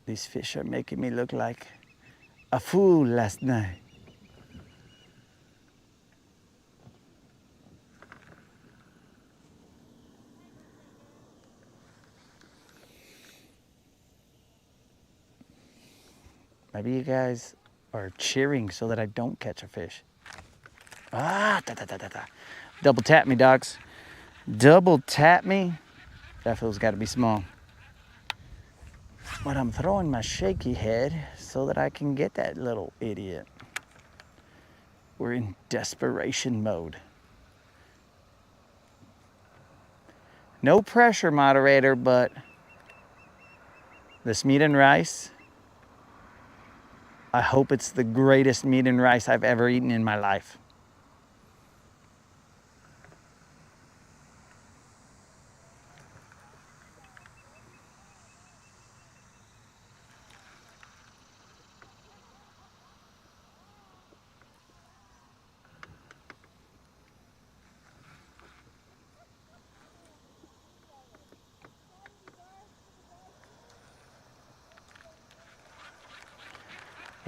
These fish are making me look like a fool last night. Maybe you guys are cheering so that I don't catch a fish. Ah, da, da, da, da, da. Double tap me, dogs. Double tap me. That fool's got to be small. But I'm throwing my shaky head so that I can get that little idiot. We're in desperation mode. No pressure, moderator, but this meat and rice, I hope it's the greatest meat and rice I've ever eaten in my life.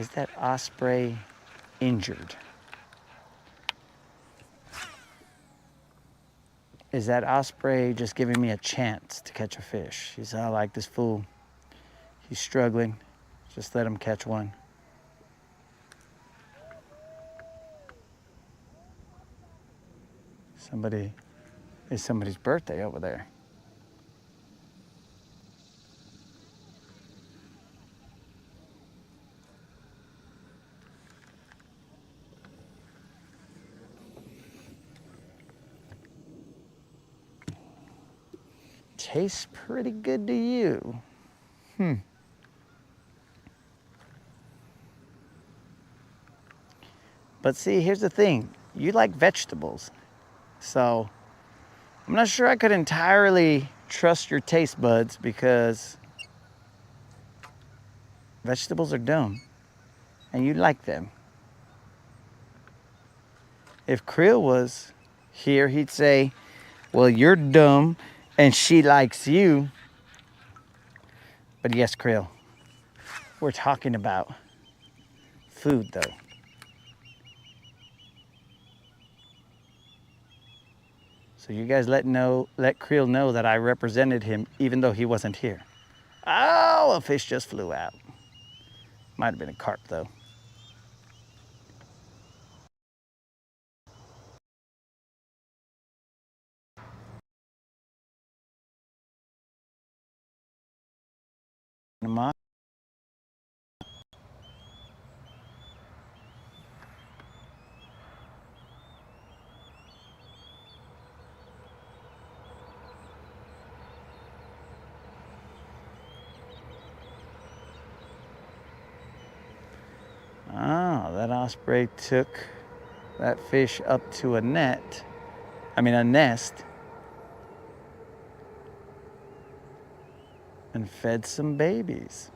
Is that osprey injured? Is that osprey just giving me a chance to catch a fish? He's not like this fool. He's struggling. Just let him catch one. It's somebody's birthday over there. Tastes pretty good to you. But see, here's the thing. You like vegetables. So I'm not sure I could entirely trust your taste buds because vegetables are dumb and you like them. If Krill was here, he'd say, well, you're dumb and she likes you. But yes, Krill, we're talking about food though. So you guys let Krill know that I represented him even though he wasn't here. Oh, a fish just flew out. Might have been a carp though. Oh, that osprey took that fish up to a nest, and fed some babies.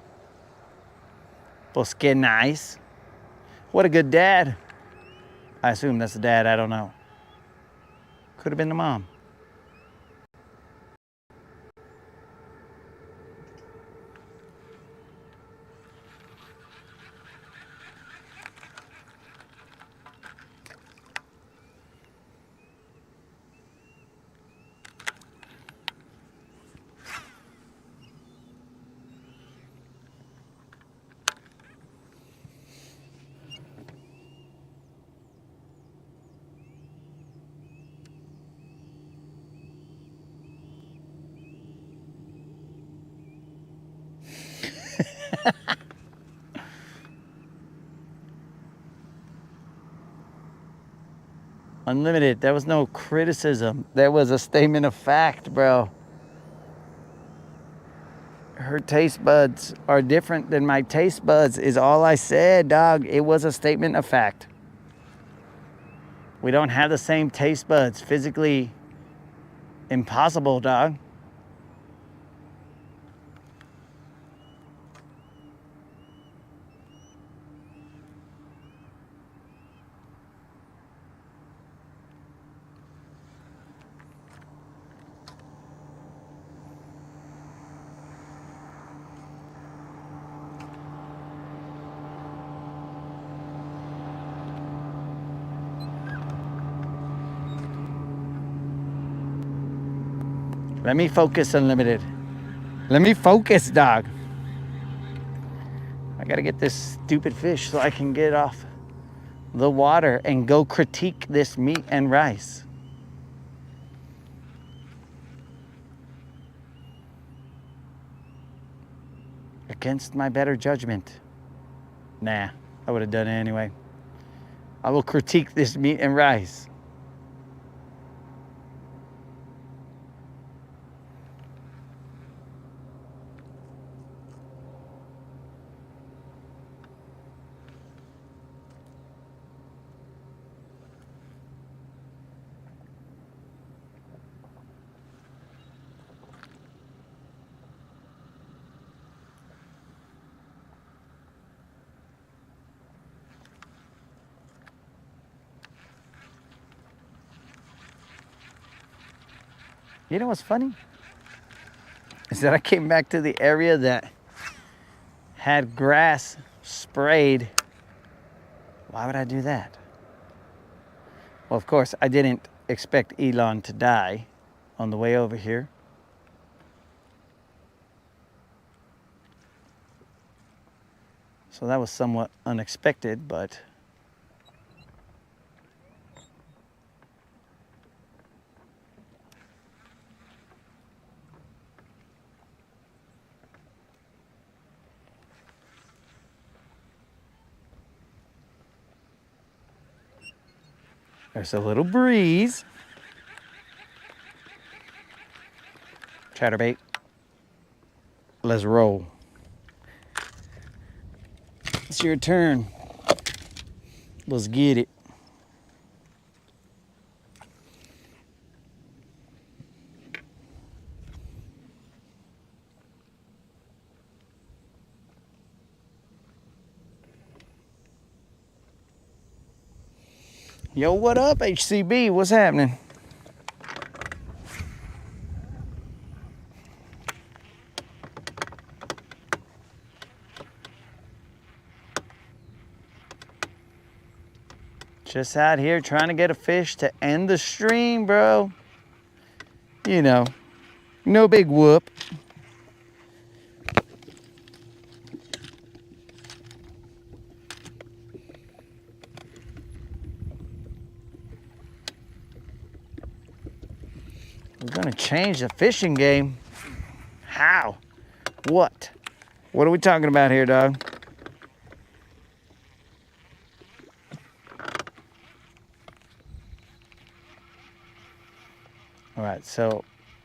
Pues que nice. What a good dad. I assume that's the dad, I don't know. Could have been the mom. Unlimited, there was no criticism. There was a statement of fact, bro. Her taste buds are different than my taste buds is all I said, dog. It was a statement of fact. We don't have the same taste buds. Physically impossible, dog. Let me focus, Unlimited. Let me focus, dog. I gotta get this stupid fish so I can get off the water and go critique this meat and rice. Against my better judgment. Nah, I would have done it anyway. I will critique this meat and rice. You know what's funny? Is that I came back to the area that had grass sprayed. Why would I do that? Well, of course, I didn't expect Elon to die on the way over here. So that was somewhat unexpected, but there's a little breeze. Chatterbait. Let's roll. It's your turn. Let's get it. Yo, what up, HCB? What's happening? Just out here trying to get a fish to end the stream, bro. You know, no big whoop. We're gonna change the fishing game. How? What? What are we talking about here, dog? All right, so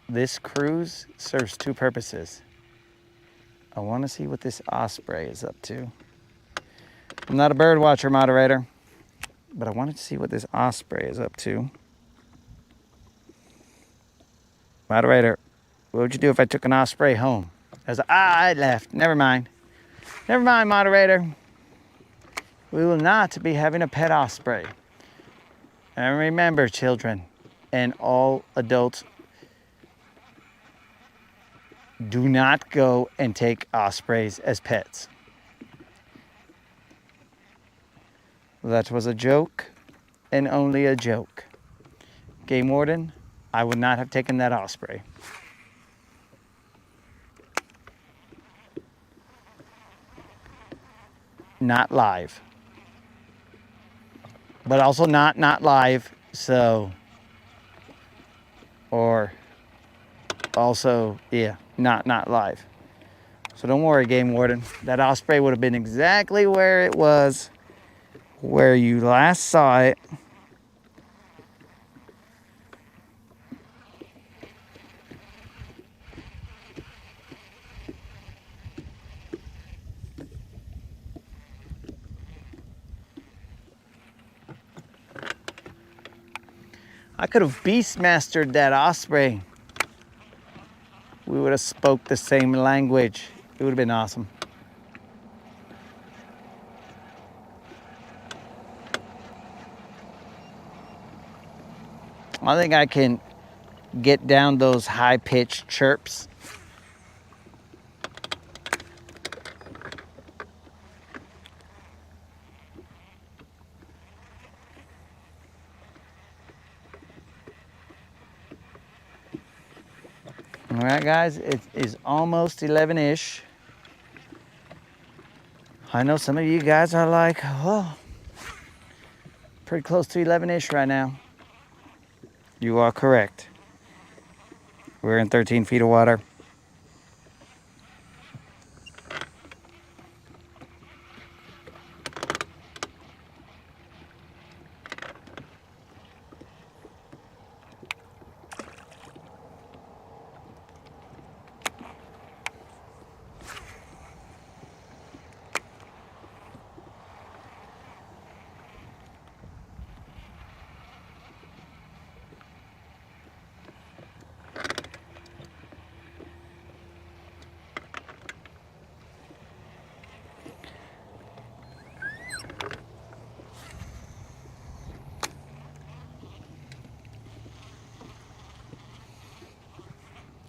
this cruise serves two purposes. I want to see what this osprey is up to. I'm not a bird watcher, moderator, but I wanted to see what this osprey is up to. Moderator, what would you do if I took an osprey home? I left. Never mind. Never mind, moderator. We will not be having a pet osprey. And remember, children and all adults, do not go and take ospreys as pets. That was a joke and only a joke. Game warden, I would not have taken that osprey. Not live. But also not live, so, or also, yeah, not live. So don't worry, game warden. That osprey would have been exactly where it was, where you last saw it. I could have beastmastered that osprey. We would have spoke the same language. It would have been awesome. I think I can get down those high-pitched chirps. All right, guys, it is almost 11-ish. I know some of you guys are like, oh, pretty close to 11-ish right now. You are correct. We're in 13 feet of water.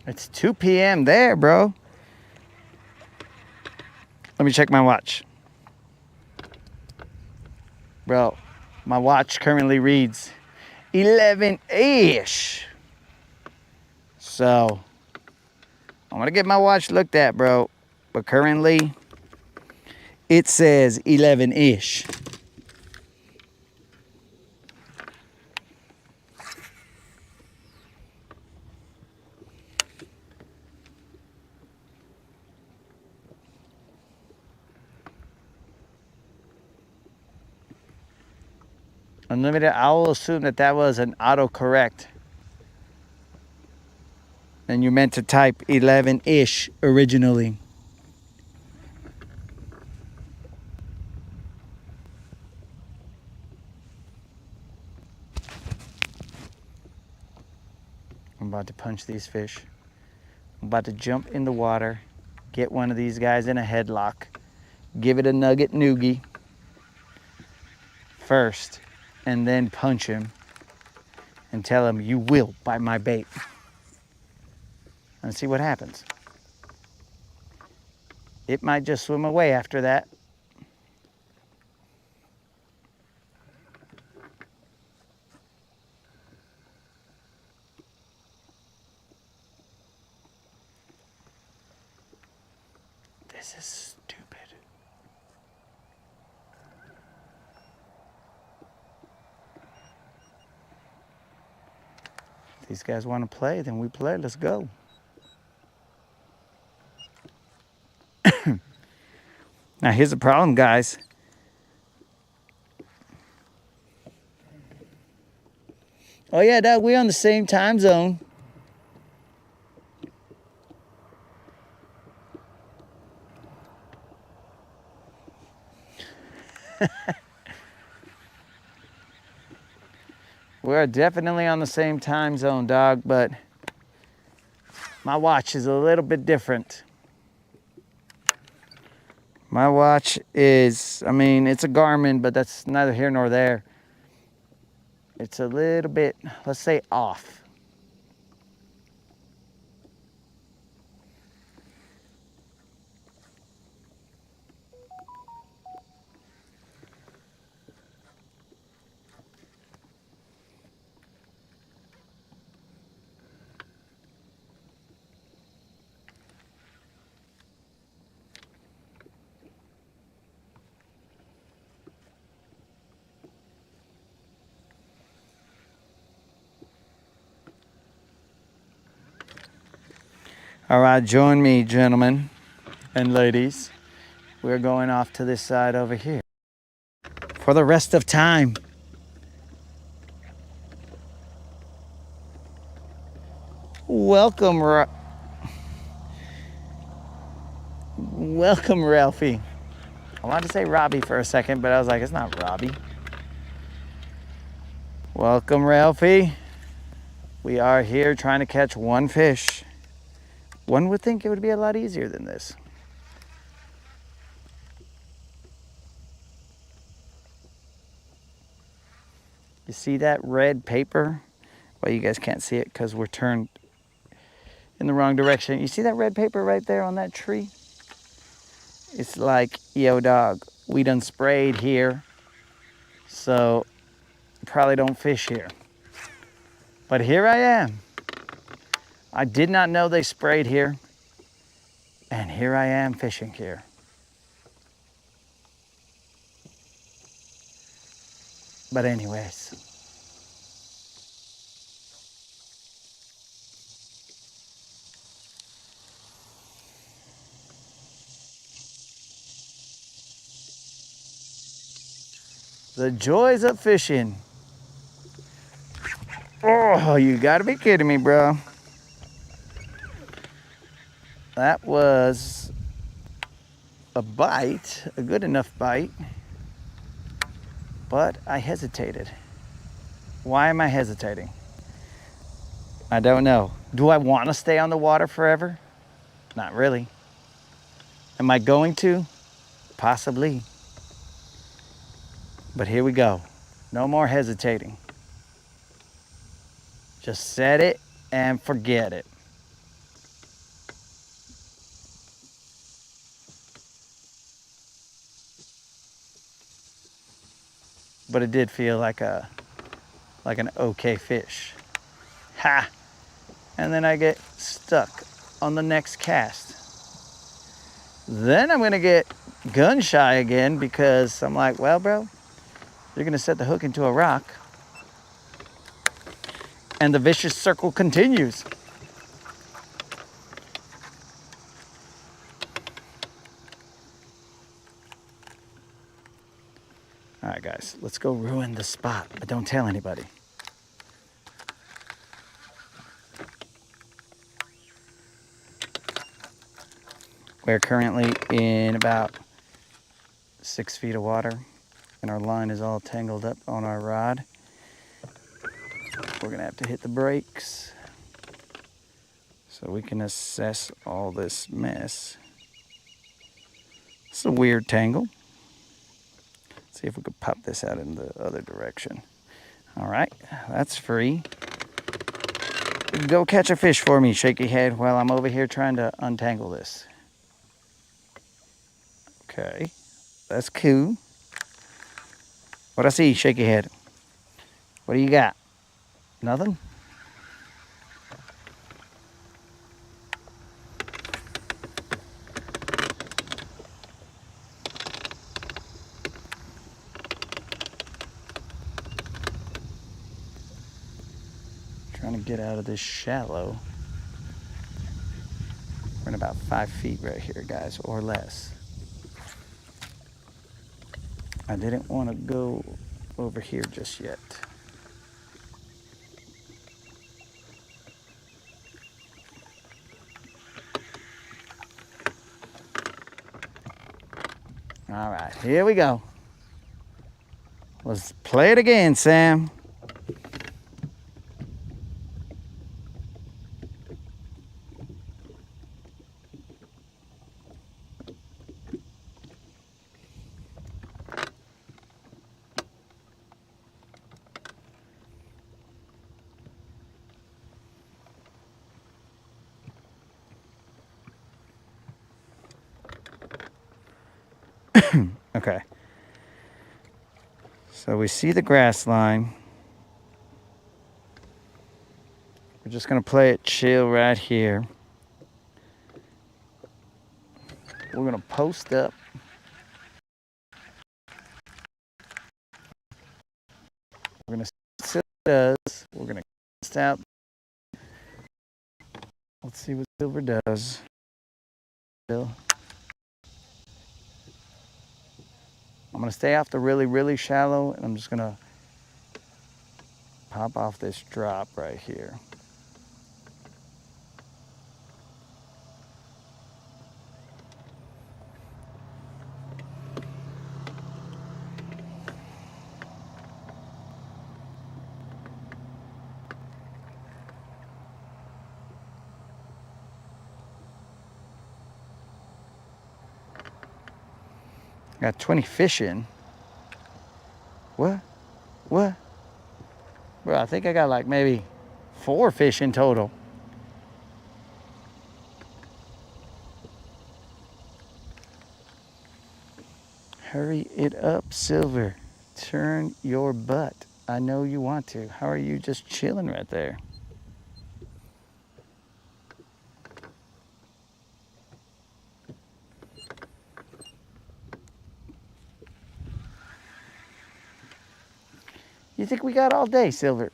It's 2 p.m. there, bro. Let me check my watch. Bro, my watch currently reads 11-ish. So, I'm gonna get my watch looked at, bro. But currently, it says 11-ish. Unlimited, I will assume that that was an autocorrect. And you meant to type 11-ish originally. I'm about to punch these fish. I'm about to jump in the water, get one of these guys in a headlock, give it a nugget noogie first, and then punch him and tell him, you will bite my bait. And see what happens. It might just swim away after that. This is stupid. If these guys want to play, then we play. Let's go. Now here's the problem, guys. Oh yeah, Doug, we're on the same time zone. We're definitely on the same time zone, dog, but my watch is a little bit different. My watch is, I mean, it's a Garmin, but that's neither here nor there. It's a little bit, let's say, off. All right, join me, gentlemen and ladies. We're going off to this side over here for the rest of time. Welcome, welcome, Ralphie. I wanted to say Robbie for a second, but I was like, it's not Robbie. Welcome, Ralphie. We are here trying to catch one fish. One would think it would be a lot easier than this. You see that red paper? Well, you guys can't see it because we're turned in the wrong direction. You see that red paper right there on that tree? It's like, yo, dog, we done sprayed here, so probably don't fish here. But here I am. I did not know they sprayed here, and here I am fishing here. But anyways, the joys of fishing. Oh, you gotta be kidding me, bro. That was a bite, a good enough bite, but I hesitated. Why am I hesitating? I don't know. Do I want to stay on the water forever? Not really. Am I going to? Possibly. But here we go. No more hesitating. Just set it and forget it. but it did feel like an okay fish. Ha! And then I get stuck on the next cast. Then I'm gonna get gun shy again because I'm like, well, bro, you're gonna set the hook into a rock and the vicious circle continues. All right, guys, let's go ruin the spot, but don't tell anybody. We're currently in about 6 feet of water, and our line is all tangled up on our rod. We're gonna have to hit the brakes so we can assess all this mess. It's a weird tangle. Let's see if we could pop this out in the other direction. All right, that's free. Go catch a fish for me, shaky head, while I'm over here trying to untangle this. Okay, that's cool. What I see, shaky head? What do you got? Nothing? Trying to get out of this shallow. We're in about 5 feet right here, guys, or less. I didn't want to go over here just yet. All right, here we go. Let's play it again, Sam. Okay. So we see the grass line. We're just gonna play it chill right here. We're gonna post up. We're gonna see what it does. We're gonna cast out. Let's see what silver does. I'm gonna stay off the really shallow, and I'm just gonna pop off this drop right here. Got 20 fish in. What? What? Bro, I think I got like maybe 4 fish in total. Hurry it up, Silver. Turn your butt. I know you want to. How are you just chilling right there? You think we got all day, Silver?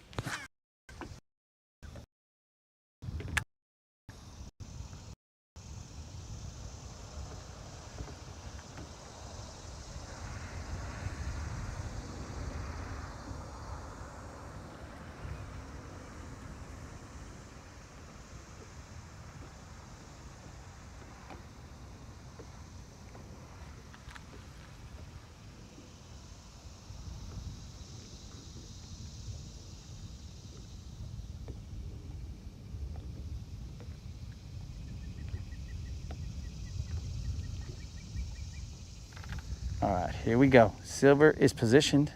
All right, here we go. Silver is positioned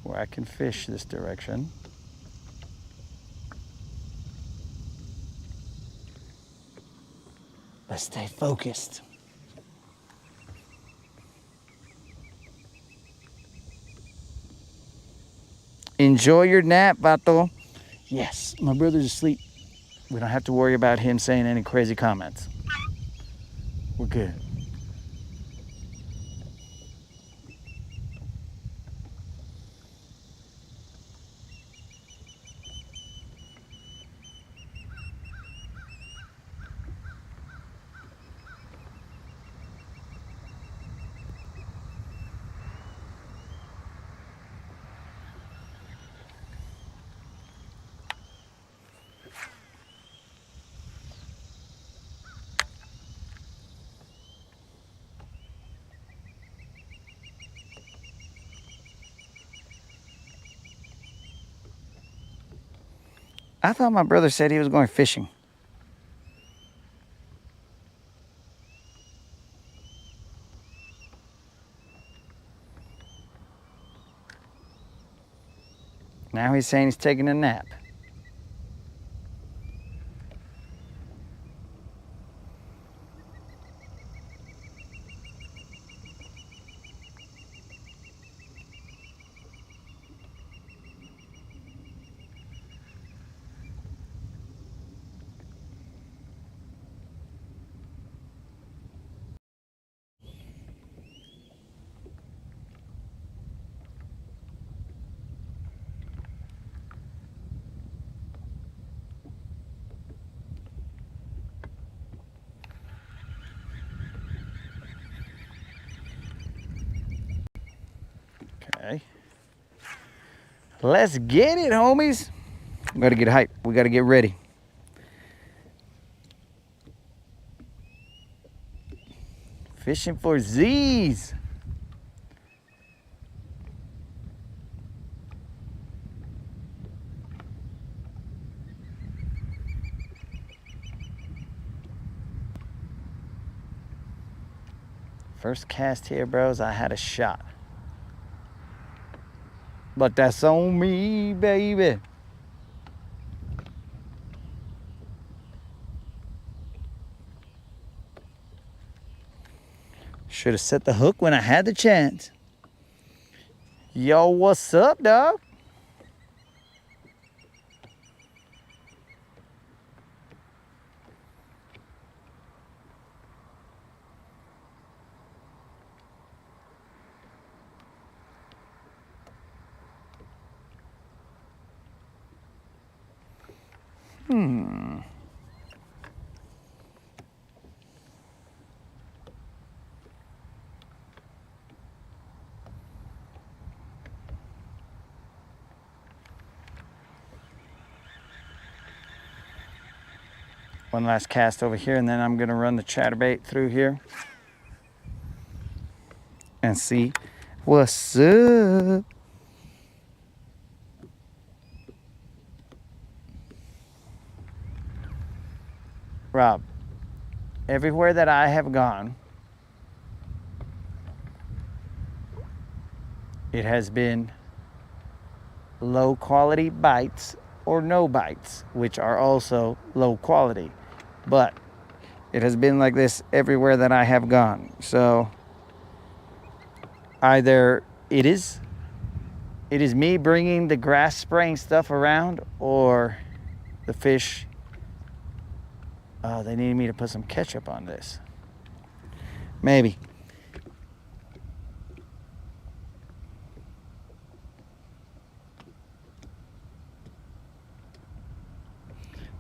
where I can fish this direction. Let's stay focused. Enjoy your nap, Vato. Yes, my brother's asleep. We don't have to worry about him saying any crazy comments. We're good. I thought my brother said he was going fishing. Now he's saying he's taking a nap. Okay. Let's get it, homies. We gotta get hype. We gotta get ready. Fishing for Z's. First cast here, bros, I had a shot. But that's on me, baby. Should have set the hook when I had the chance. Yo, what's up, dog? One last cast over here, and then I'm gonna run the chatterbait through here and see what's up. Rob, everywhere that I have gone, it has been low quality bites or no bites, which are also low quality. But it has been like this everywhere that I have gone. So either it is me bringing the grass spraying stuff around, or the fish, they needed me to put some ketchup on this. Maybe.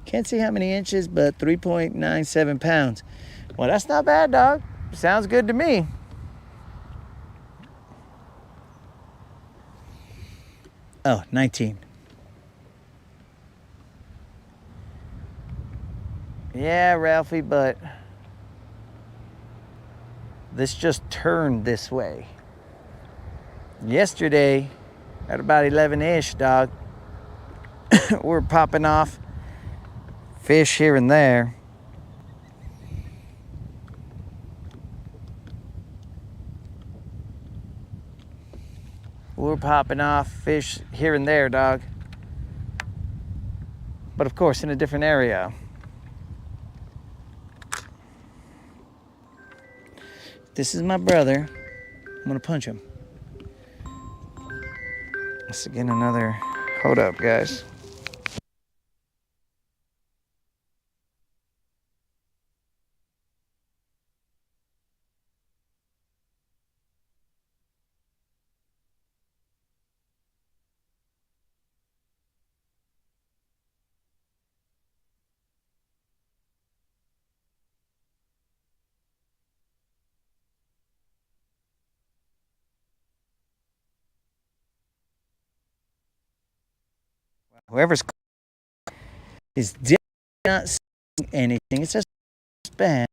Can't see how many inches, but 3.97 pounds. Well, that's not bad, dog. Sounds good to me. Oh, 19. Yeah, Ralphie, but this just turned this way. Yesterday, at about 11-ish, dog, we're popping off fish here and there. We're popping off fish here and there, dog. But of course, in a different area. This is my brother. I'm gonna punch him. Let's get another. Hold up, guys. Whoever's is not saying anything. It's just spam.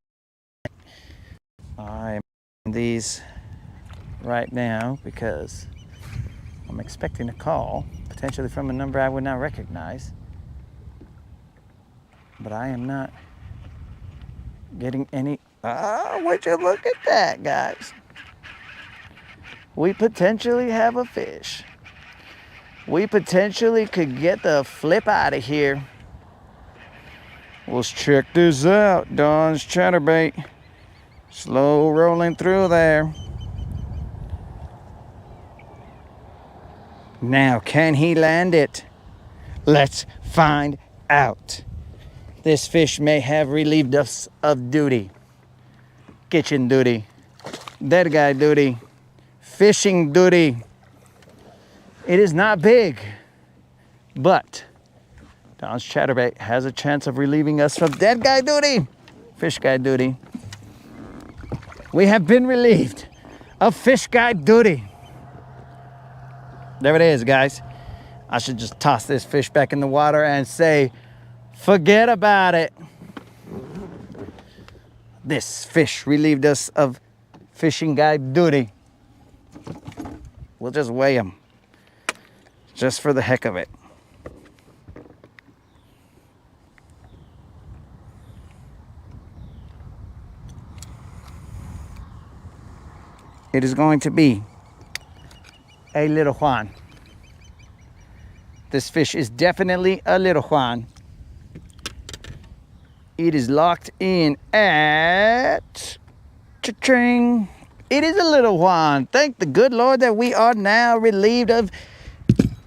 I'm these right now because I'm expecting a call, potentially from a number I would not recognize. But I am not getting any. Would you look at that, guys? We potentially have a fish. We potentially could get the flip out of here. Let's check this out. Don's chatterbait. Slow rolling through there. Now, can he land it? Let's find out. This fish may have relieved us of duty. Kitchen duty. Dead guy duty. Fishing duty. It is not big, but Don's chatterbait has a chance of relieving us from dead guy duty. Fish guy duty. We have been relieved of fish guy duty. There it is, guys. I should just toss this fish back in the water and say, forget about it. This fish relieved us of fishing guy duty. We'll just weigh him, just for the heck of it. It is going to be a little Juan. This fish is definitely a little Juan. It is locked in at cha-ching. It is a little Juan. Thank the good Lord that we are now relieved of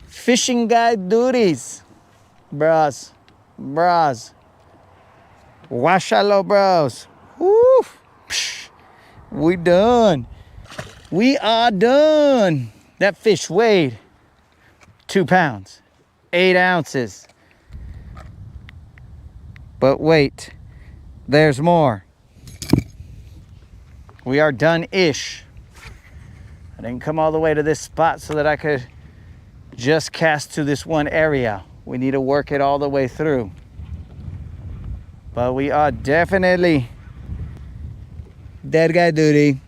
fishing guide duties. Bros. Washalo, bros. Woo. Psh. We done. We are done. That fish weighed 2 pounds, 8 ounces. But wait, there's more. We are done-ish. I didn't come all the way to this spot so that I could just cast to this one area. We need to work it all the way through. But we are definitely dead guy duty.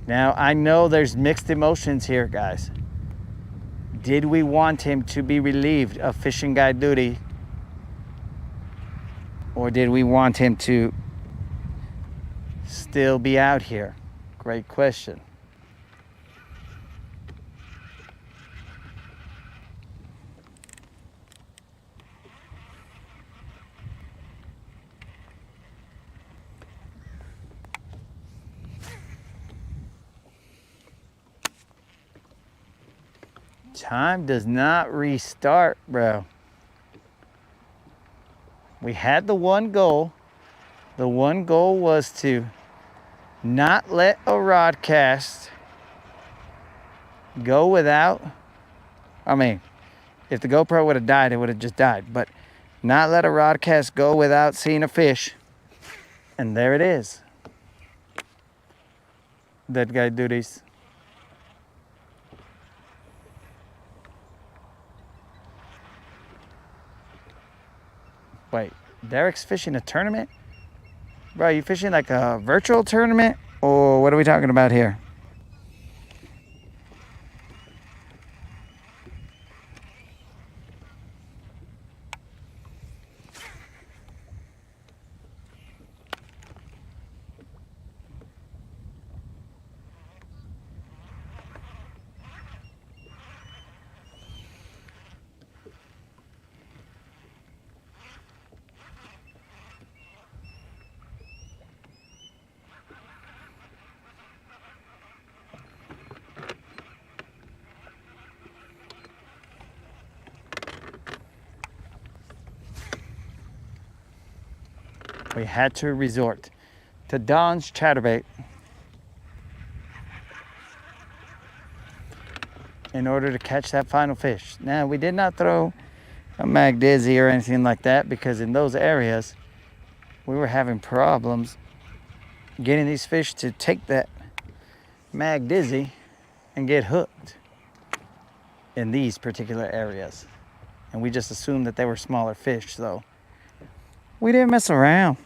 Now, I know there's mixed emotions here, guys. Did we want him to be relieved of fishing guide duty? Or did we want him to still be out here? Great question. Time does not restart, bro. We had the one goal. The one goal was to not let a rod cast go without, I mean, if the GoPro would have died, it would have just died, but not let a rod cast go without seeing a fish. And there it is. Dead guy duties. Wait, Derek's fishing a tournament? Bro, are you fishing like a virtual tournament? Or what are we talking about here? we had to resort to Don's chatterbait in order to catch that final fish. Now, we did not throw a mag dizzy or anything like that, because in those areas we were having problems getting these fish to take that mag dizzy and get hooked in these particular areas. And we just assumed that they were smaller fish, so we didn't mess around.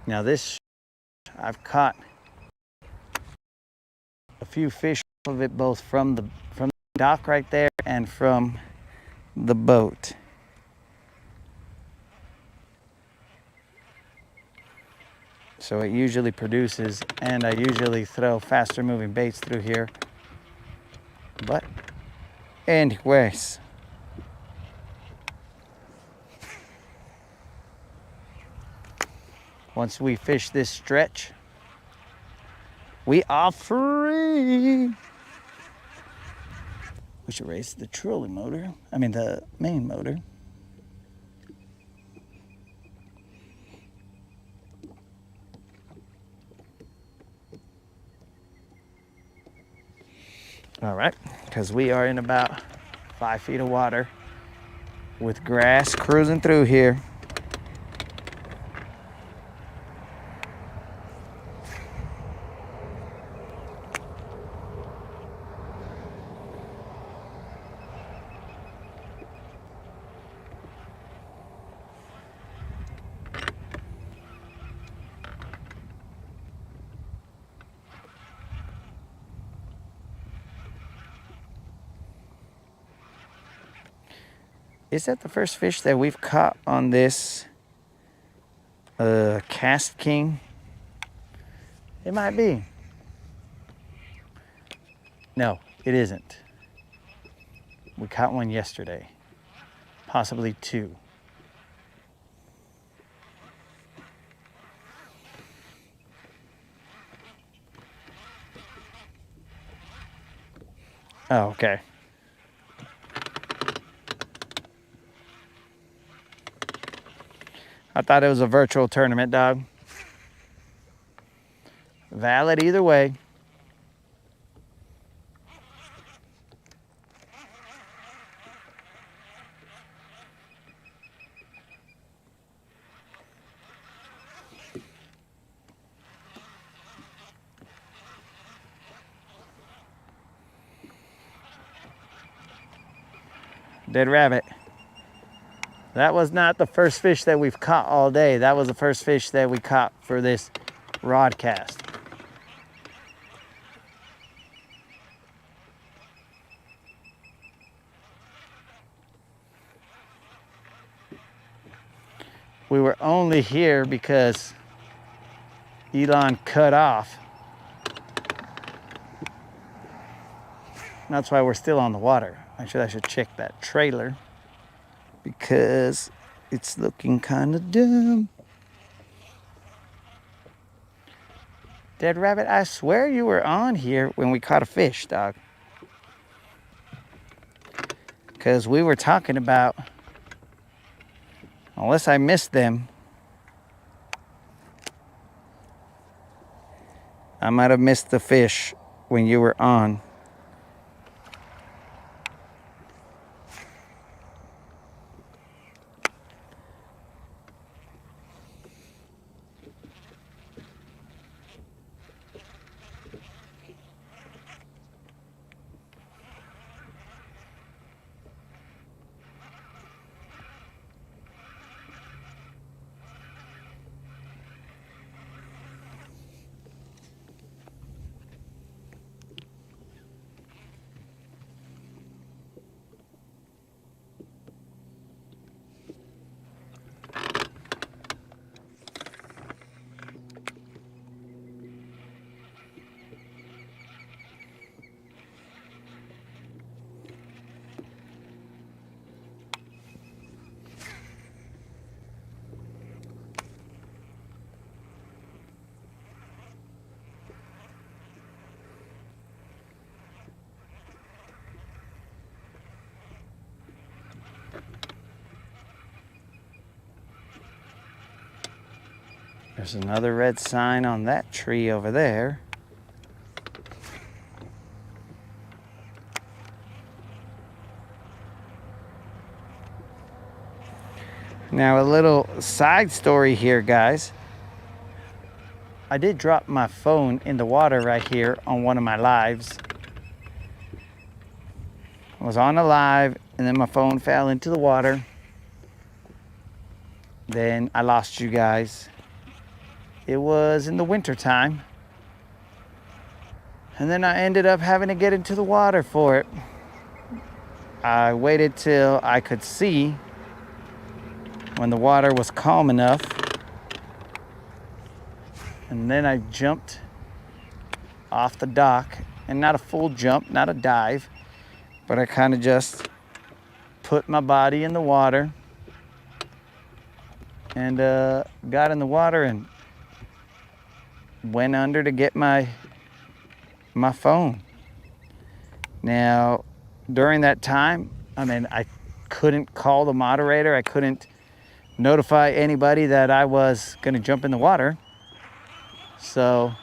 Now this, I've caught a few fish of it, both from the dock right there and from the boat. So it usually produces, and I usually throw faster moving baits through here. But anyways, once we fish this stretch, we are free. We should raise the trolling motor. I mean the main motor. All right, because we are in about 5 feet of water with grass cruising through here. Is that the first fish that we've caught on this Cast King? It might be. No, it isn't. We caught one yesterday, possibly two. Oh, okay. I thought it was a virtual tournament, dog. Valid either way. Dead rabbit. That was not the first fish that we've caught all day. That was the first fish that we caught for this Rodcast. We were only here because Elon cut off. That's why we're still on the water. I should check that trailer because it's looking kind of dumb. Dead rabbit, I swear you were on here when we caught a fish, dog. Because we were talking about, unless I missed them, I might have missed the fish when you were on. There's another red sign on that tree over there. Now, a little side story here, guys. I did drop my phone in the water right here on one of my lives. I was on a live, and then my phone fell into the water. Then I lost you guys. It was in the winter time. And then I ended up having to get into the water for it. I waited till I could see when the water was calm enough. And then I jumped off the dock, and not a full jump, not a dive, but I kind of just put my body in the water and got in the water and went under to get my phone. Now, during that time, I couldn't call the moderator. I couldn't notify anybody that I was going to jump in the water. So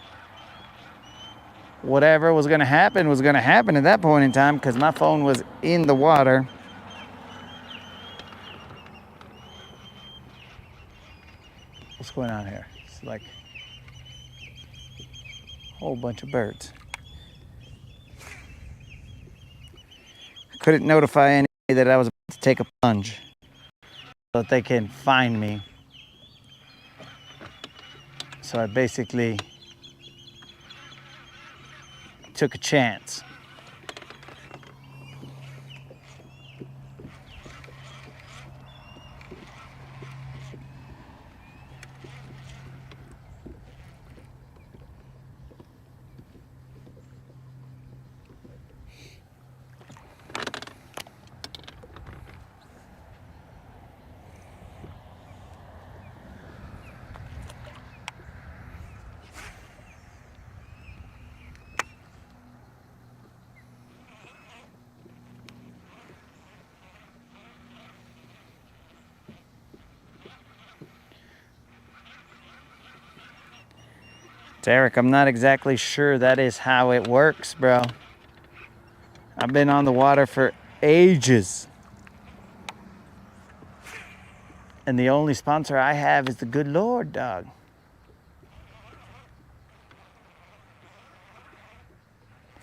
whatever was going to happen at that point in time, because my phone was in the water. What's going on here? It's like a whole bunch of birds. I couldn't notify anybody that I was about to take a plunge so that they can find me. So I basically took a chance. Derek, I'm not exactly sure that is how it works, bro. I've been on the water for ages. And the only sponsor I have is the good Lord, dog.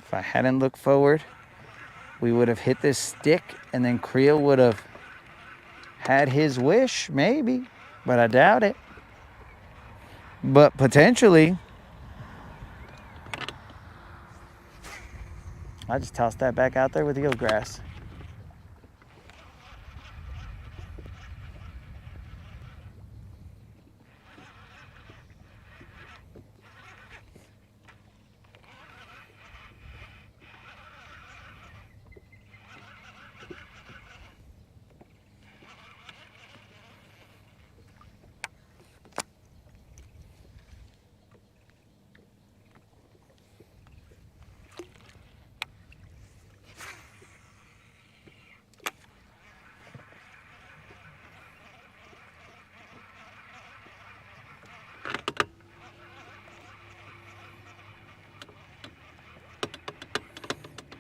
If I hadn't looked forward, we would have hit this stick, and then Creel would have had his wish, maybe. But I doubt it. But potentially, I just tossed that back out there with eelgrass.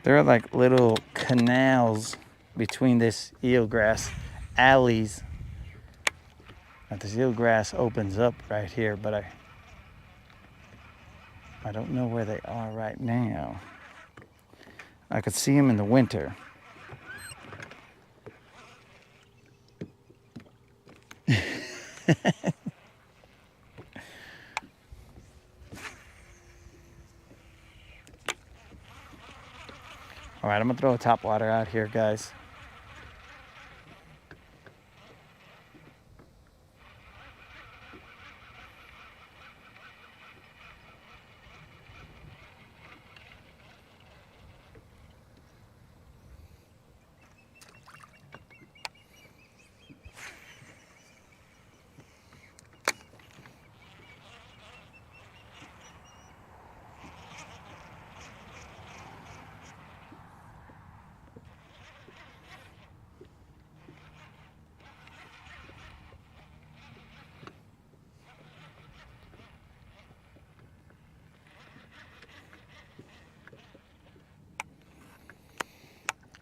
There are like little canals between this eelgrass, alleys. Now this eelgrass opens up right here, but I don't know where they are right now. I could see them in the winter. All right, I'm gonna throw a top water out here, guys.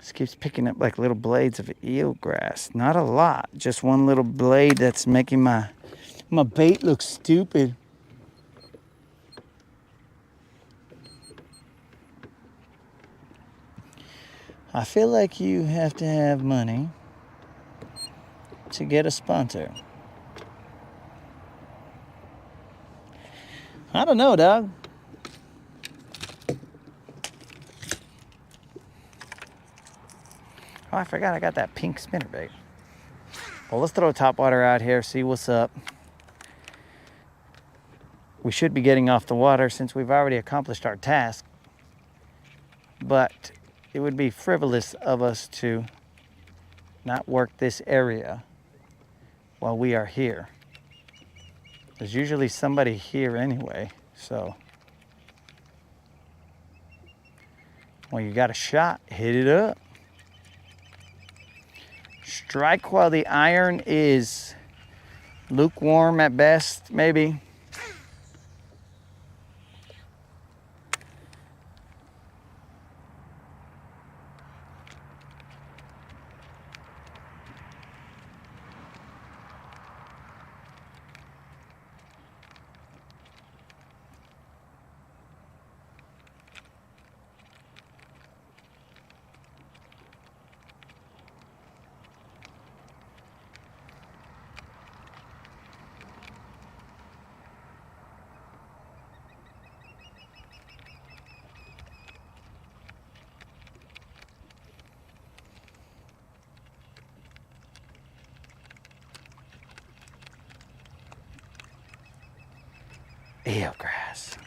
This keeps picking up like little blades of eelgrass. Not a lot, just one little blade that's making my bait look stupid. I feel like you have to have money to get a sponsor. I don't know, dog. Oh, I forgot I got that pink spinnerbait. Well, let's throw a topwater out here, see what's up. We should be getting off the water since we've already accomplished our task. But it would be frivolous of us to not work this area while we are here. There's usually somebody here anyway, so. When you got a shot, hit it up. Strike while the iron is lukewarm at best, maybe. Eelgrass.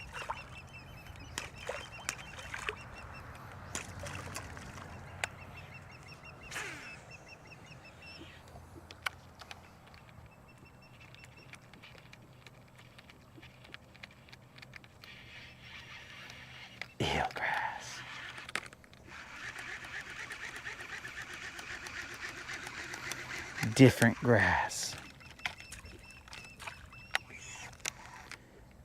Eelgrass. Different grass.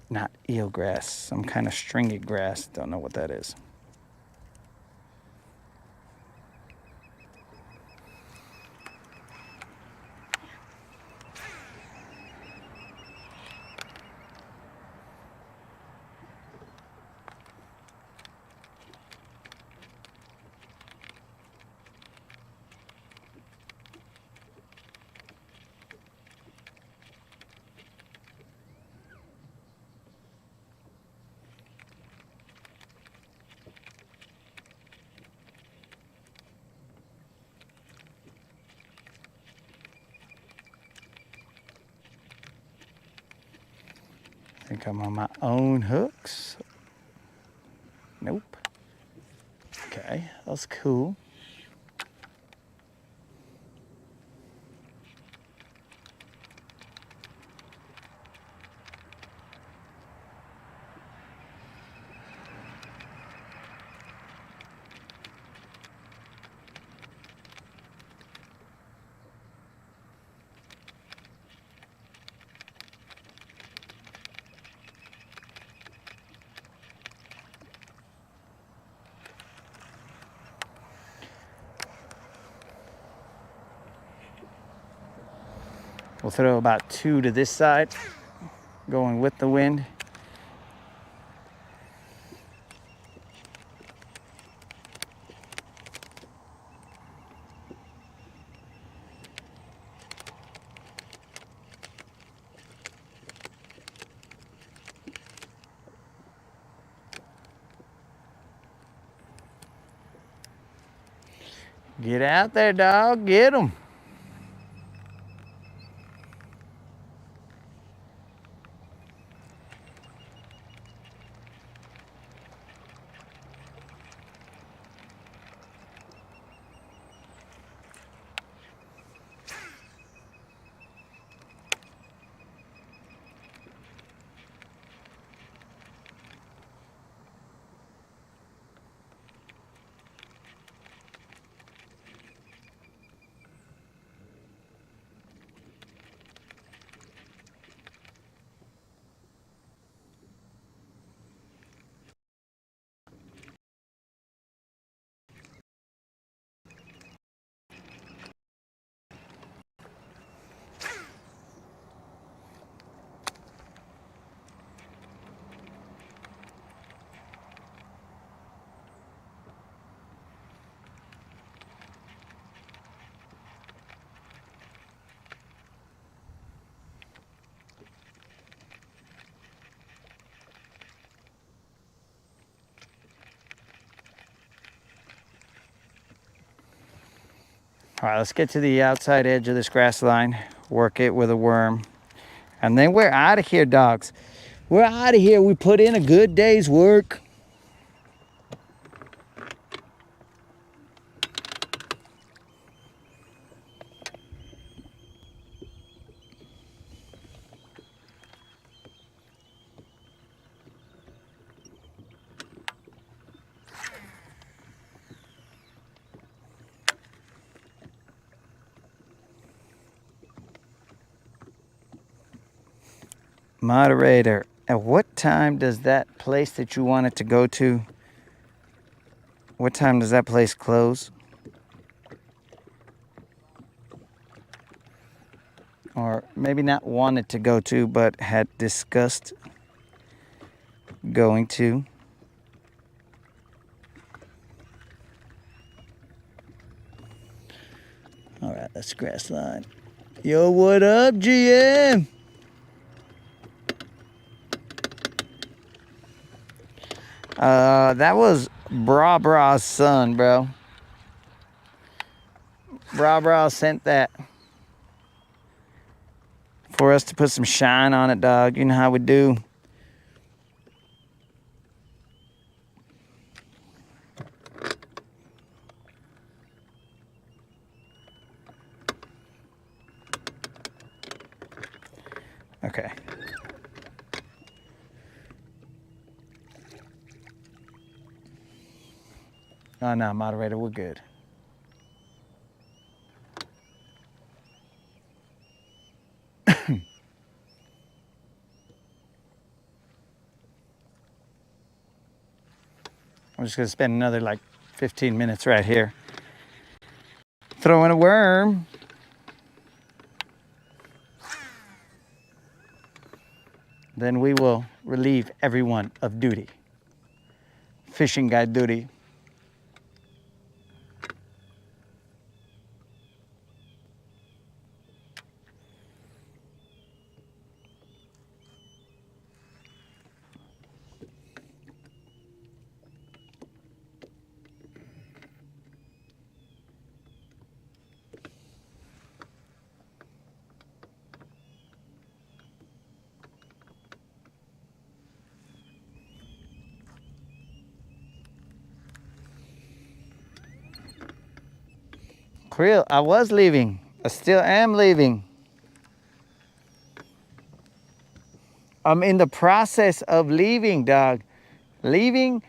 Not eelgrass, some kind of stringy grass. Don't know what that is. I think I'm on my own hooks. Nope. Okay, that's cool. We'll throw about 2 to this side, going with the wind. Get out there, dog, get 'em. All right, let's get to the outside edge of this grass line, work it with a worm, and then we're out of here, dogs. We're out of here. We put in a good day's work. Moderator, at what time does that place that you wanted to go to, what time does that place close? Or maybe not wanted to go to, but had discussed going to. All right, that's grass line. Yo, what up, GM? That was Bra's son, bro. Bra sent that for us to put some shine on it, dog. You know how we do. Okay. Oh, no, moderator, we're good. I'm just going to spend another like 15 minutes right here throwing a worm. Then we will relieve everyone of duty. Fishing guide duty. Creel, I was leaving. I still am leaving. I'm in the process of leaving, dog. Leaving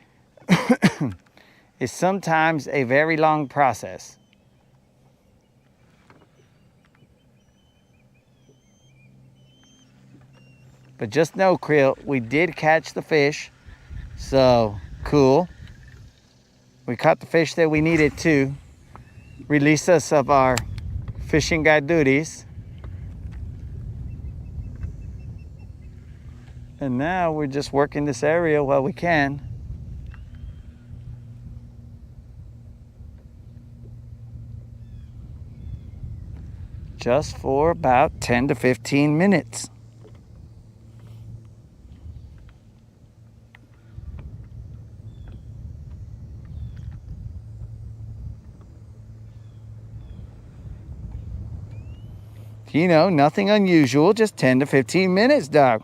is sometimes a very long process. But just know, Creel, we did catch the fish. So, cool. We caught the fish that we needed to release us of our fishing guide duties. And now we're just working this area while we can. Just for about 10 to 15 minutes. You know, nothing unusual, just 10 to 15 minutes, dog.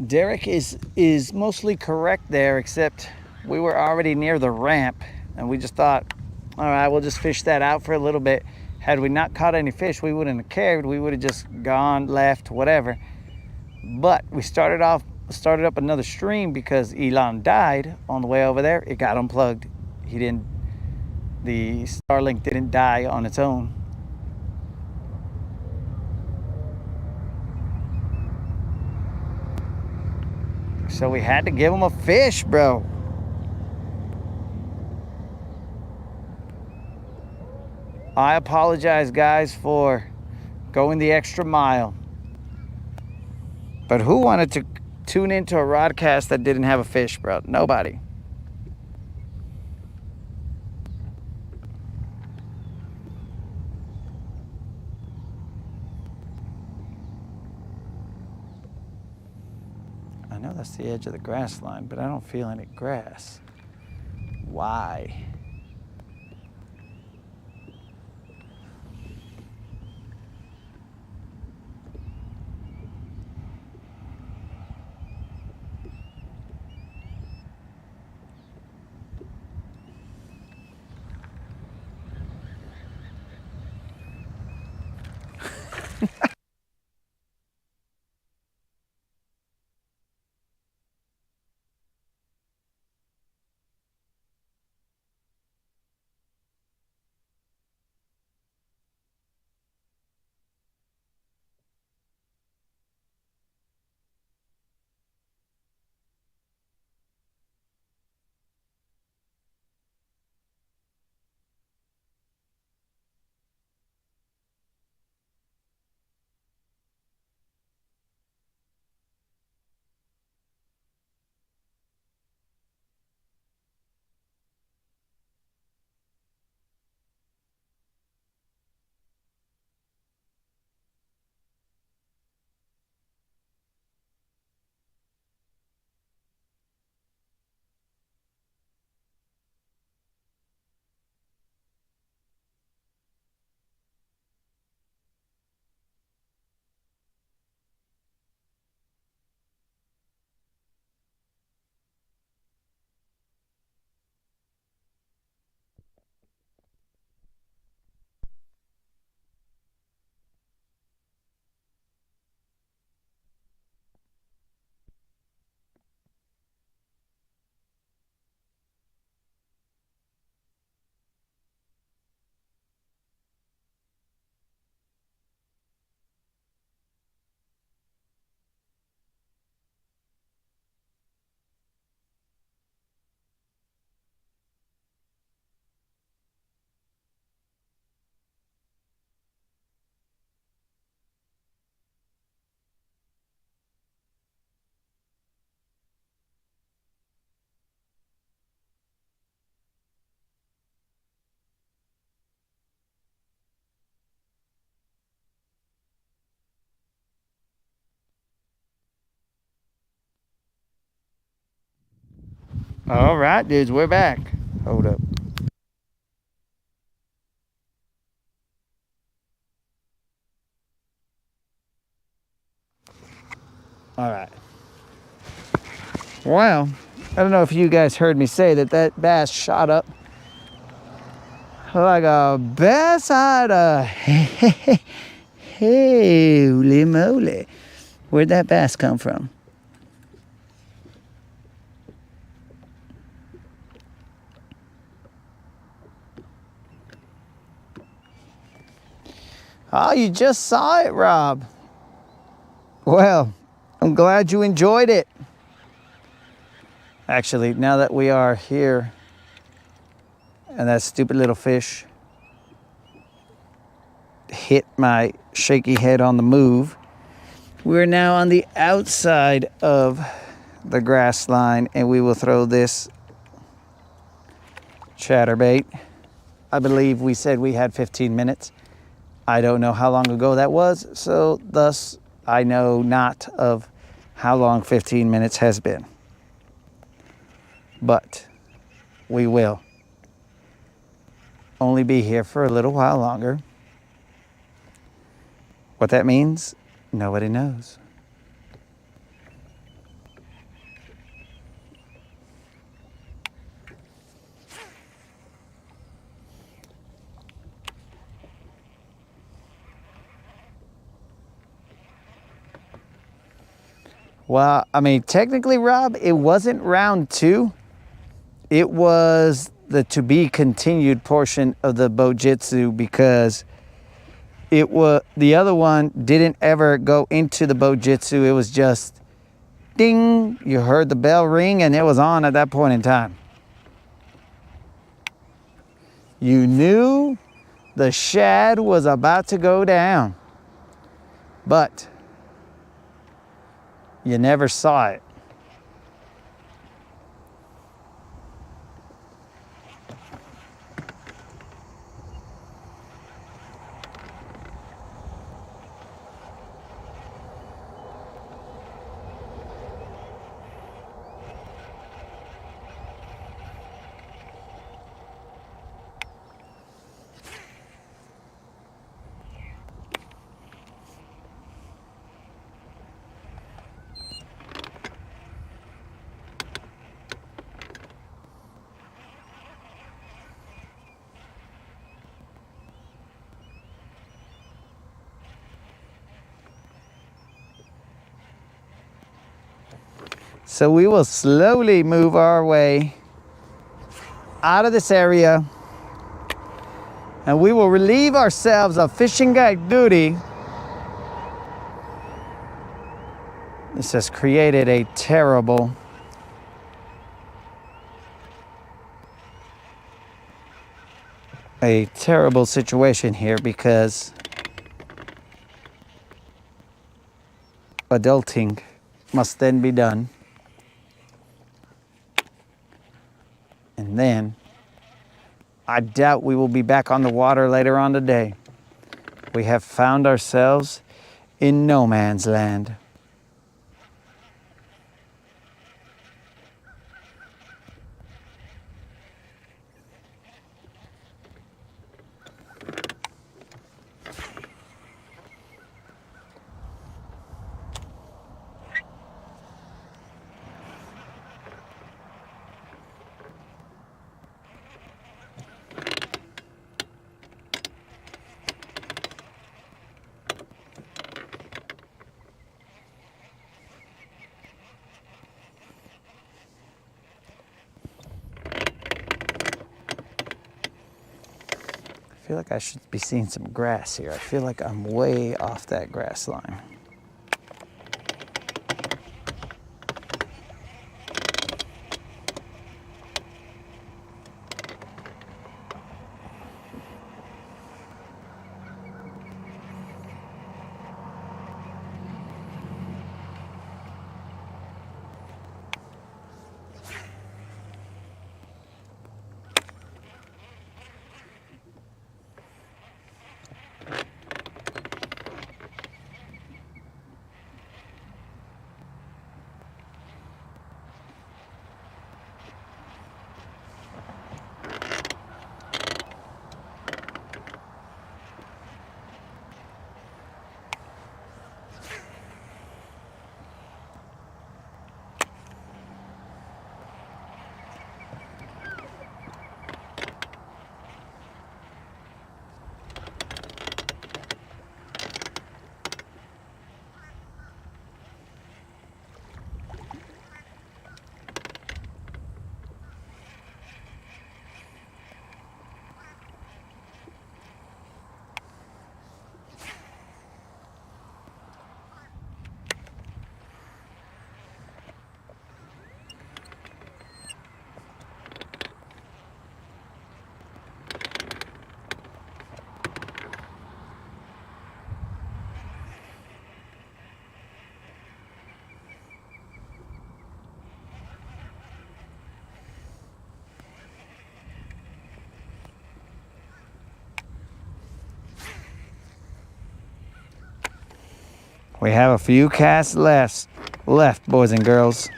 Derek is mostly correct there, except we were already near the ramp and we just thought, all right, we'll just fish that out for a little bit. Had we not caught any fish, we wouldn't have cared. We would have just gone, left, whatever. But we started up another stream because Elon died on the way over there. It got unplugged. The Starlink didn't die on its own. So we had to give him a fish, bro. I apologize, guys, for going the extra mile. But who wanted to tune into a Rodcast that didn't have a fish, bro? Nobody. I know that's the edge of the grass line, but I don't feel any grass. Why? All right, dudes, we're back. Hold up. All right. Well, I don't know if you guys heard me say that bass shot up like a bass out of holy moly. Where'd that bass come from? Oh, you just saw it, Rob. Well, I'm glad you enjoyed it. Actually, now that we are here and that stupid little fish hit my shaky head on the move, we're now on the outside of the grass line and we will throw this chatterbait. I believe we said we had 15 minutes. I don't know how long ago that was, so thus I know not of how long 15 minutes has been. But we will only be here for a little while longer. What that means, nobody knows. Well, I mean, technically, Rob, it wasn't round 2. It was the to be continued portion of the Boat-Jitsu because it was the other one didn't ever go into the Boat-Jitsu. It was just ding, you heard the bell ring and it was on at that point in time. You knew The shad was about to go down, but you never saw it. So we will slowly move our way out of this area, and we will relieve ourselves of fishing guide duty. This has created a terrible situation here, because adulting must then be done. And then I doubt we will be back on the water later on today. We have found ourselves in no man's land. I feel like I should be seeing some grass here. I feel like I'm way off that grass line. We have a few casts left, boys and girls.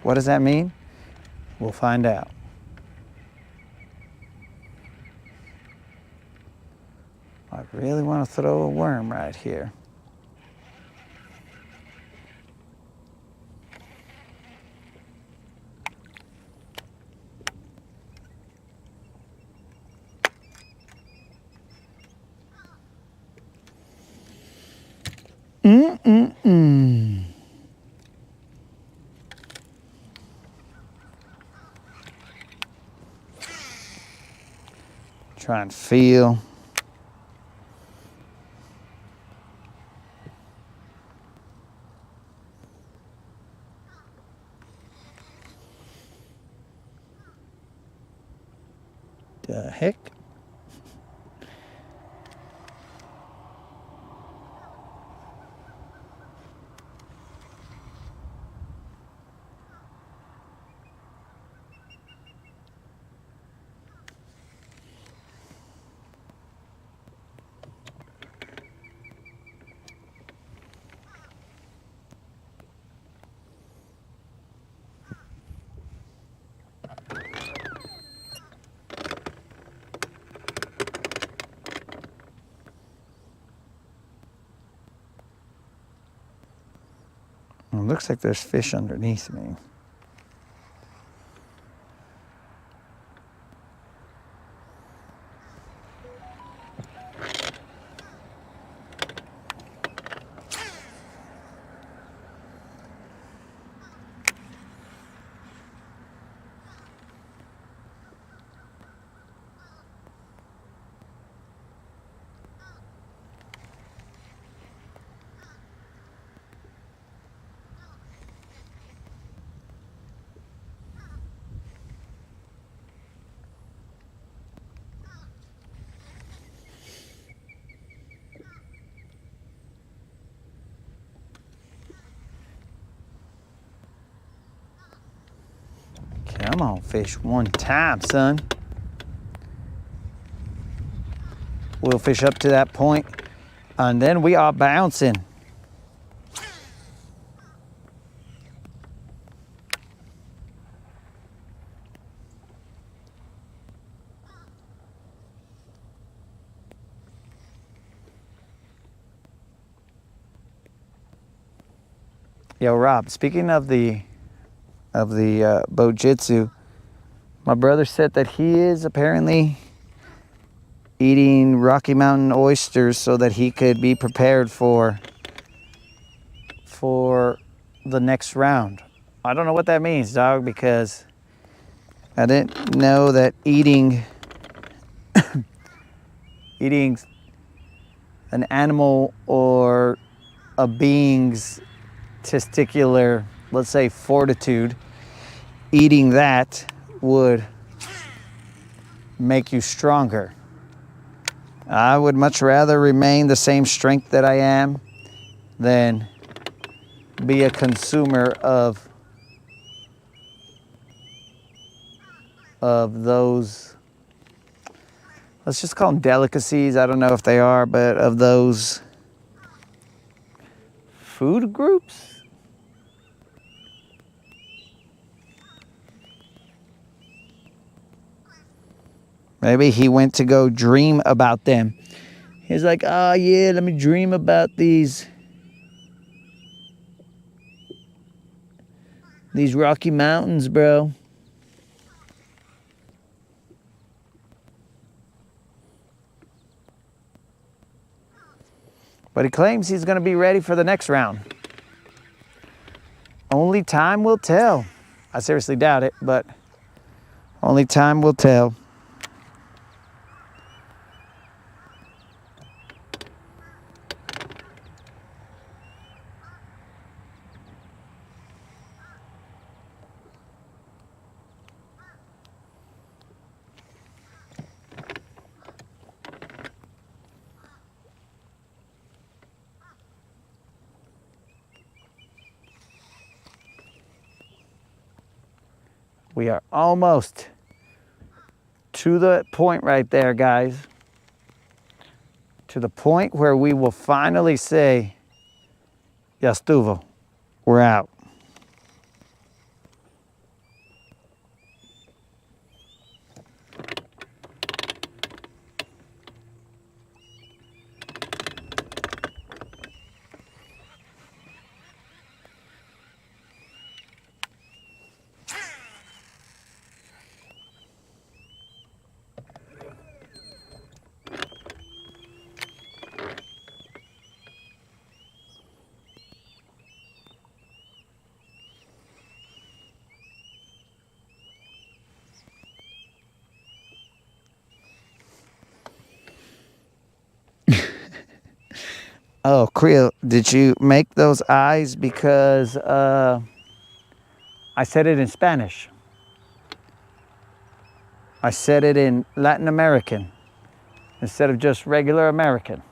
What does that mean? We'll find out. I really want to throw a worm right here. Try and feel. The heck? looks like there's fish underneath me. Come on, fish one time, son. We'll fish up to that point, and then we are bouncing. Yo, Rob, speaking of the boat jitsu, my brother said that he is apparently eating Rocky Mountain oysters so that he could be prepared for the next round. I don't know what that means, dog, because I didn't know that eating an animal or a being's testicular, let's say, fortitude, eating that would make you stronger. I would much rather remain the same strength that I am than be a consumer of those, let's just call them delicacies. I don't know if they are, but of those food groups. Maybe he went to go dream about them. He's like, oh yeah, let me dream about these Rocky Mountains, bro. But he claims he's going to be ready for the next round. Only time will tell. I seriously doubt it, but only time will tell. We are almost to the point right there, guys. To the point where we will finally say, Ya estuvo, we're out. Oh, Creel, did you make those eyes because I said it in Spanish? I said it in Latin American instead of just regular American.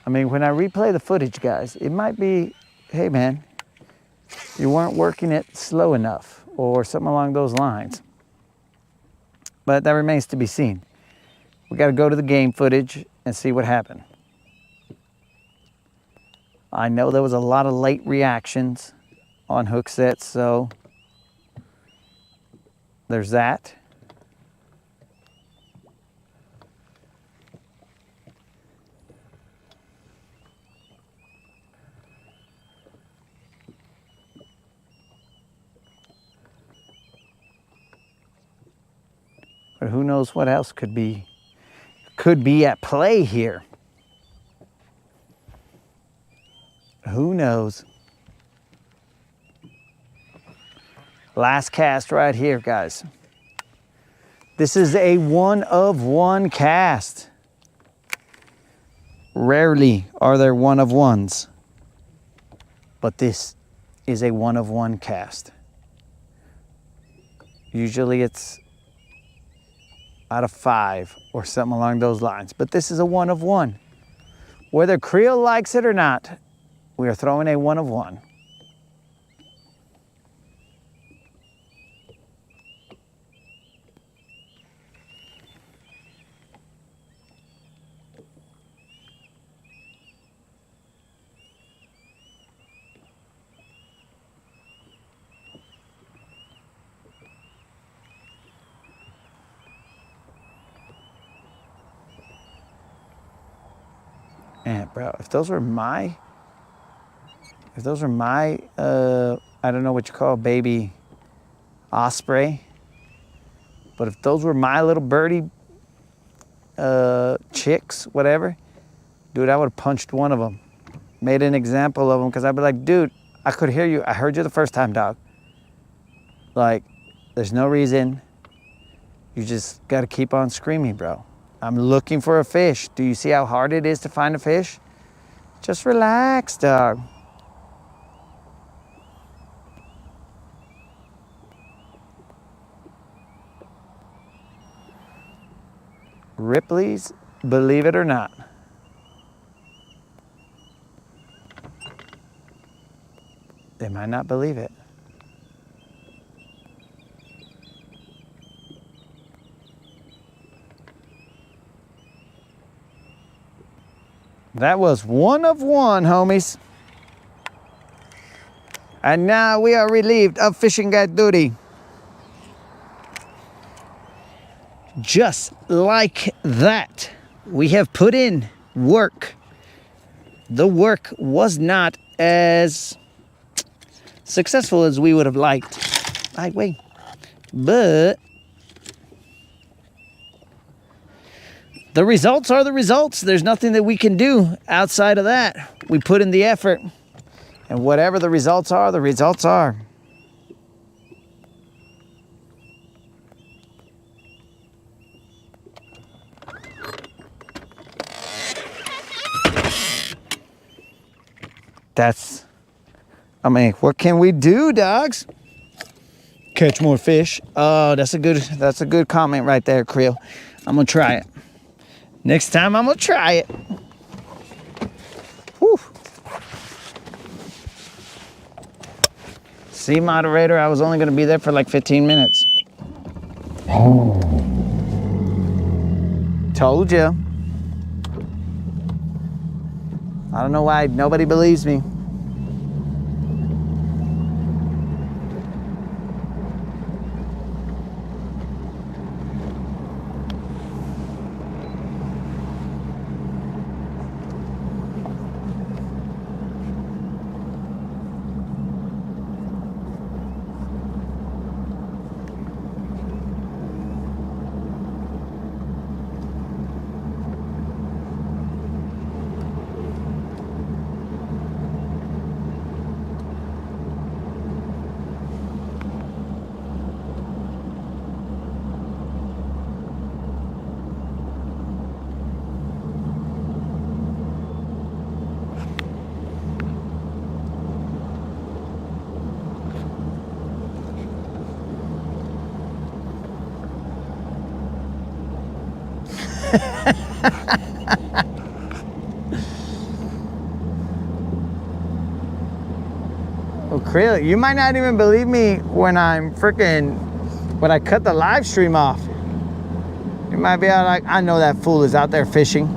I mean, when I replay the footage, guys, it might be, hey man, you weren't working it slow enough or something along those lines. But that remains to be seen. We got to go to the game footage and see what happened. I know there was a lot of late reactions on hook sets, so there's that. But who knows what else could be at play here. Who knows? Last cast right here, guys. This is a 1-of-1 cast. Rarely are there 1-of-1s, but this is a 1-of-1 cast. Usually it's out of 5 or something along those lines, but this is a 1-of-1. Whether Creel likes it or not, we are throwing a 1-of-1. Man, bro, if those were my, I don't know what you call baby osprey, but if those were my little birdie chicks, whatever, dude, I would have punched one of them, made an example of them, because I'd be like, dude, I could hear you. I heard you the first time, dog. Like, there's no reason. You just got to keep on screaming, bro. I'm looking for a fish. Do you see how hard it is to find a fish? Just relax, dog. Ripley's, believe it or not. They might not believe it. That was 1-of-1, homies. And now we are relieved of fishing guide duty. Just like that, we have put in work. The work was not as successful as we would have liked. But the results are the results. There's nothing that we can do outside of that. We put in the effort, and whatever the results are, the results are. What can we do, dogs? Catch more fish. Oh, that's a good comment right there, Creel. I'm gonna try it. Next time I'm gonna try it. Whew. See, moderator, I was only gonna be there for like 15 minutes. Told you. I don't know why nobody believes me. Well, Creel, you might not even believe me when I cut the live stream off. You might be like, I know that fool is out there fishing.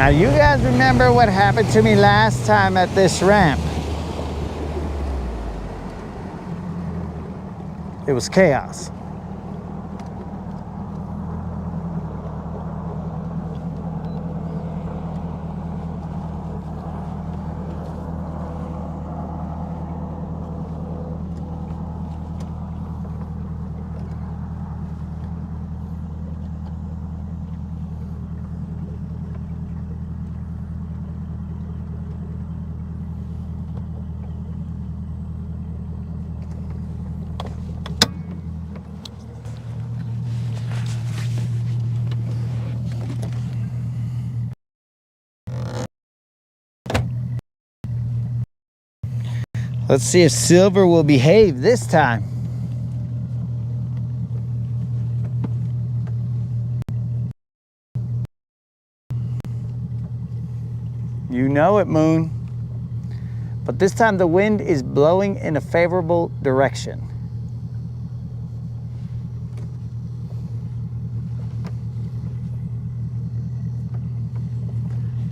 Now you guys remember what happened to me last time at this ramp. It was chaos. Let's see if Silver will behave this time. You know it, Moon. But this time the wind is blowing in a favorable direction.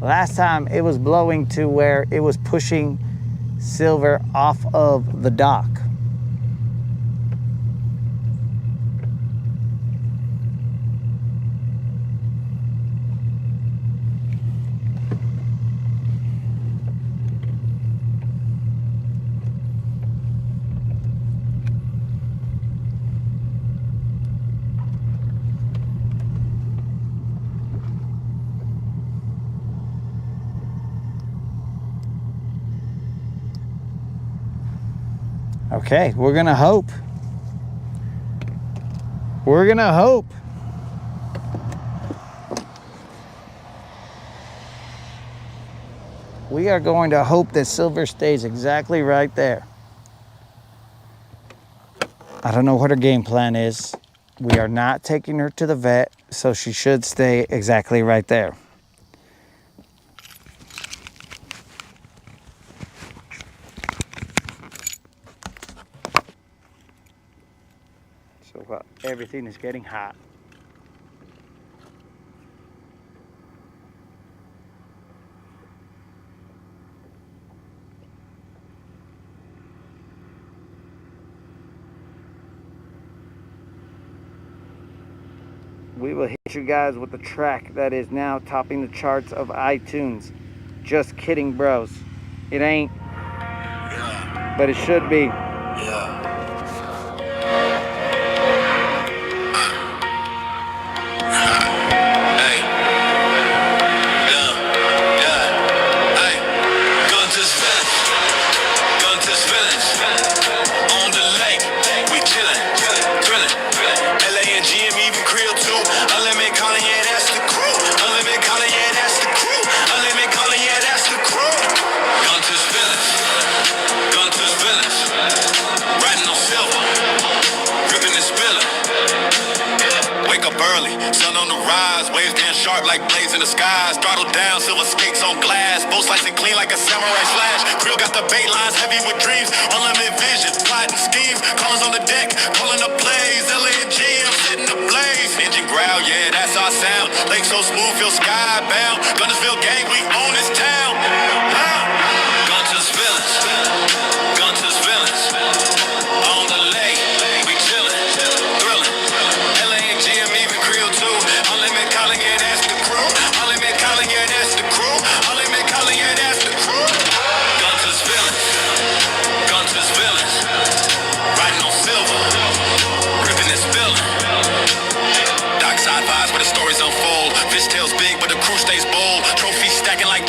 Last time it was blowing to where it was pushing Silver off of the dock. Okay, we're gonna hope. We're gonna hope. We are going to hope that Silver stays exactly right there. I don't know what her game plan is. We are not taking her to the vet, so she should stay exactly right there. So everything is getting hot. We will hit you guys with the track that is now topping the charts of iTunes. Just kidding, bros. It ain't, but it should be. Like blades in the skies, throttle down, silver skates on glass, both slicing clean like a samurai slash. Krill got the bait lines heavy with dreams, unlimited vision, plotting schemes, callers on the deck, pulling up plays, LA and G, I'm setting the blaze. Engine growl, yeah, that's our sound. Lake so smooth, feel skybound. Guntersville gang, we own this town. Guntersville, Guntersville, on the lake, we chillin', thrillin'. LA and G, I'm even Krill too. Unlimited calling, yeah, that's the crew. Unlimited calling, yeah, that's the crew. Unlimited calling, yeah, that's the crew. Guntersville, Guntersville, riding on silver, ripping this villain. Dockside vibes where the stories unfold. Fish tails big, but the crew stays bold. Trophies stacking like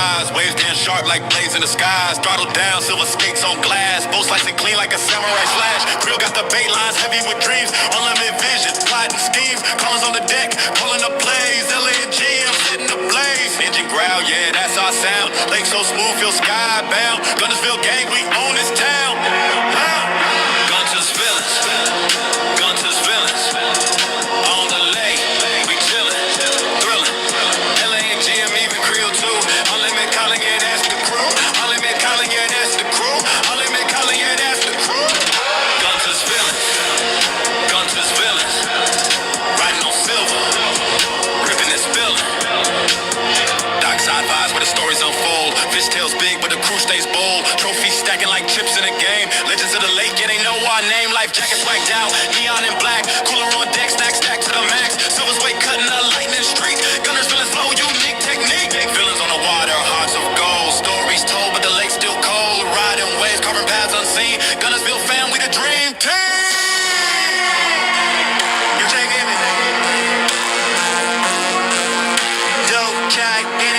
rise, waves damn sharp like blades in the skies. Throttle down, silver skates on glass. Both slicing clean like a samurai slash. Grill got the bait lines heavy with dreams. Unlimited vision, plotting schemes. Callers on the deck, calling up plays. LA and G, I'm setting the blaze. Engine growl, yeah, that's our sound. Lake so smooth, feel skybound. Guntersville gang, we own this town. Guntersville, Guntersville. On the lake, we chillin', thrillin'. LA and G, I'm even Creole too. Unlimited calling, yeah, that's the crew. Unlimited calling, yeah, that's the crew. Unlimited calling, yeah, that's the crew. Guntersville, Guntersville. Riding on silver, ripping this building. Dockside vibes where the stories unfold. Fish tails big, but the crew stays bold. Trophies stacking like chips in a game. Legends of the lake, yeah, they know our name. Life jackets wiped out, neon and black. Cooler on deck, snack stacked to the max. Silver's way cutting a lightning streak. Gunners feeling slow, unique technique. Villains on the water, hearts of gold. Stories told, but the lake's still cold. Riding waves, carving paths unseen. Guntersville fam, we the dream team. You taking it? Dope, check it.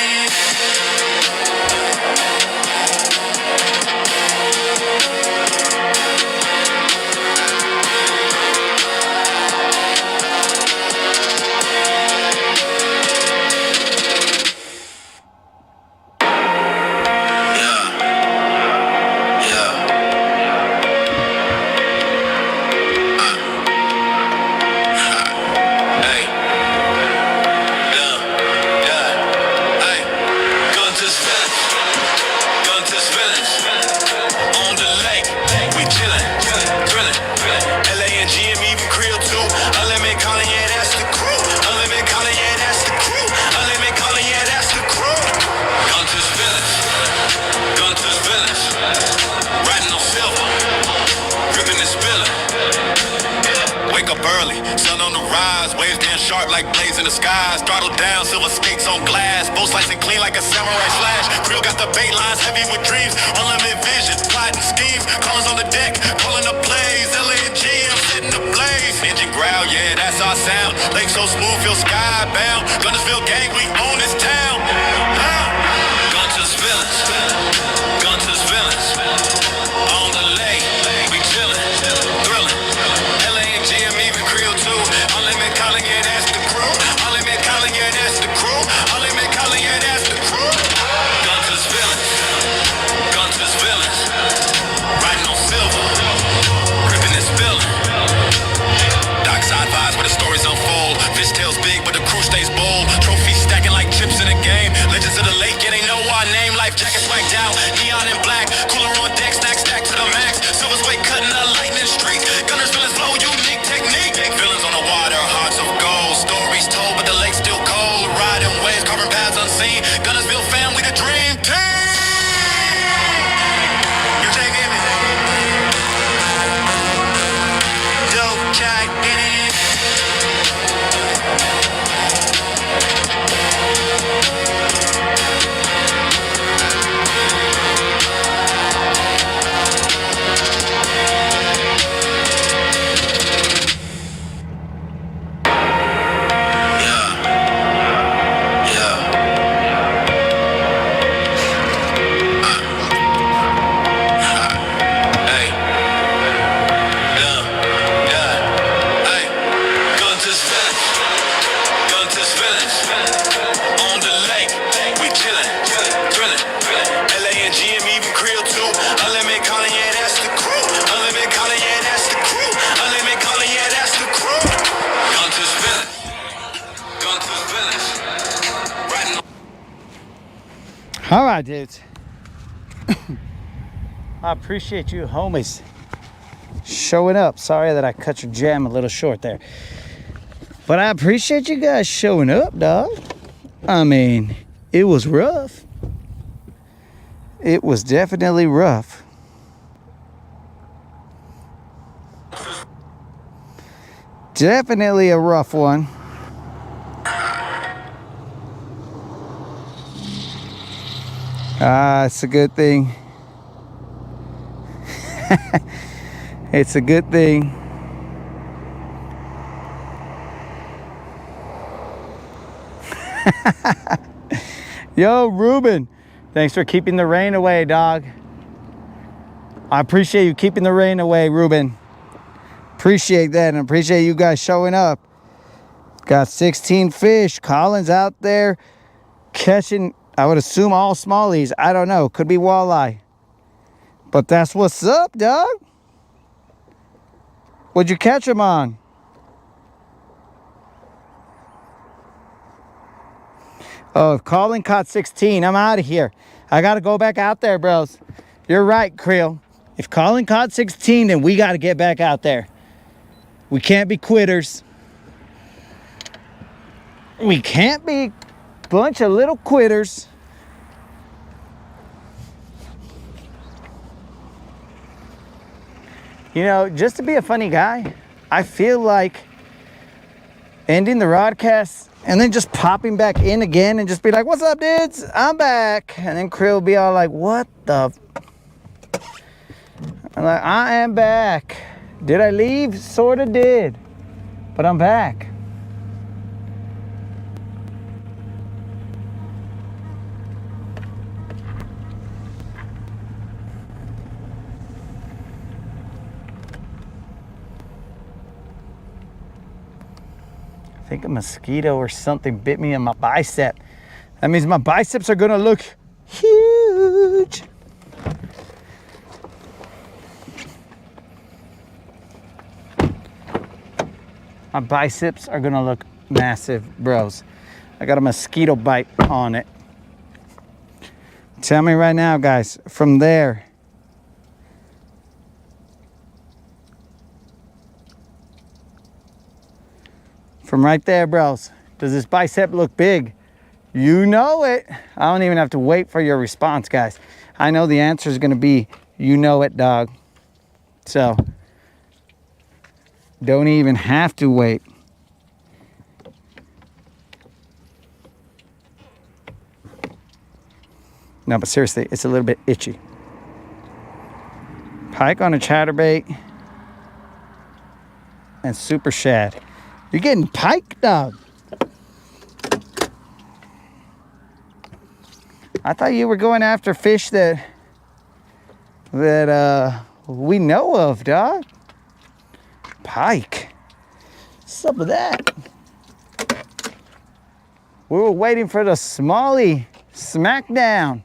Like blades in the skies, throttle down, silver skates on glass. Both slicing clean like a samurai slash. Grill got the bait lines heavy with dreams. Unlimited vision, plotting schemes. Callers on the deck, calling up plays. LA and G, I'm setting the blaze. Engine growl, yeah, that's our sound. Lake so smooth, feel skybound. Guntersville gang, we own this town. Guntersville, Guntersville. On the lake, we chillin', thrillin'. LA and G, I'm even Creole too. Unlimited calling, yeah, that's the crew. Unlimited calling, yeah, that's the crew. Unlimited calling, yeah, that's the crew. Guntersville, Guntersville. Riding on silver, ripping this building. Dockside vibes where the stories unfold. Fish tails big, but the crew stays bold. Trophies stacking like chips in a game. Legends of the lake, yeah, they know our name. Life jackets wiped out, neon and black. Cooler on deck, snack stacked to the max. Silver's way cutting a lightning streak. Gunners feeling slow, unique technique. Villains on the water, hearts of gold. Stories told, but the lake's still cold. Riding waves, carving paths unseen. Guntersville fam, we the dream team. You taking it? Dope, check it. All right, dudes. I appreciate you homies showing up. Sorry that I cut your jam a little short there. But I appreciate you guys showing up, dog. I mean, it was rough. It was definitely rough. Definitely a rough one. It's a good thing. It's a good thing. Yo, Ruben. Thanks for keeping the rain away, dog. I appreciate you keeping the rain away, Ruben. Appreciate that, and appreciate you guys showing up. Got 16 fish. Colin's out there catching, I would assume, all smallies. I don't know. Could be walleye. But that's what's up, dog. What'd you catch them on? Oh, if Colin caught 16, I'm out of here. I got to go back out there, bros. You're right, Creel. If Colin caught 16, then we got to get back out there. We can't be quitters. We can't be a bunch of little quitters. You know, just to be a funny guy, I feel like ending the Rodcast and then just popping back in again and just be like, what's up, dudes? I'm back. And then Creel will be all like, what the? I'm like, I am back. Did I leave? Sort of did. But I'm back. I think a mosquito or something bit me in my bicep. That means my biceps are gonna look huge. My biceps are gonna look massive, bros. I got a mosquito bite on it. Tell me right now, guys, from there, from right there, bros, does this bicep look big? You know it. I don't even have to wait for your response, guys. I know the answer is gonna be, you know it, dog. So, don't even have to wait. No, but seriously, it's a little bit itchy. Pike on a chatterbait and super shad. You're getting pike, dog. I thought you were going after fish that we know of, dog. Pike. What's up with that? We were waiting for the smallie smackdown.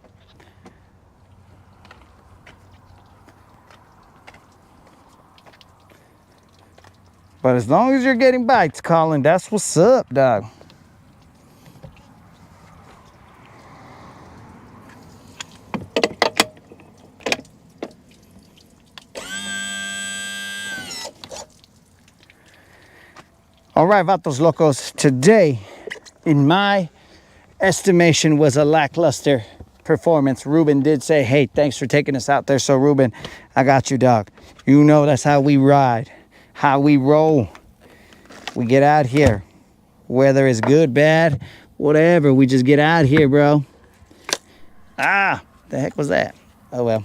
But as long as you're getting bites, Colin, that's what's up, dog. All right, Vatos Locos, today, in my estimation, was a lackluster performance. Ruben did say, hey, thanks for taking us out there. So, Ruben, I got you, dog. You know that's how we ride, how we roll. We get out here, whether it's good, bad, whatever. We just get out here, bro. Ah, the heck was that? Oh, well.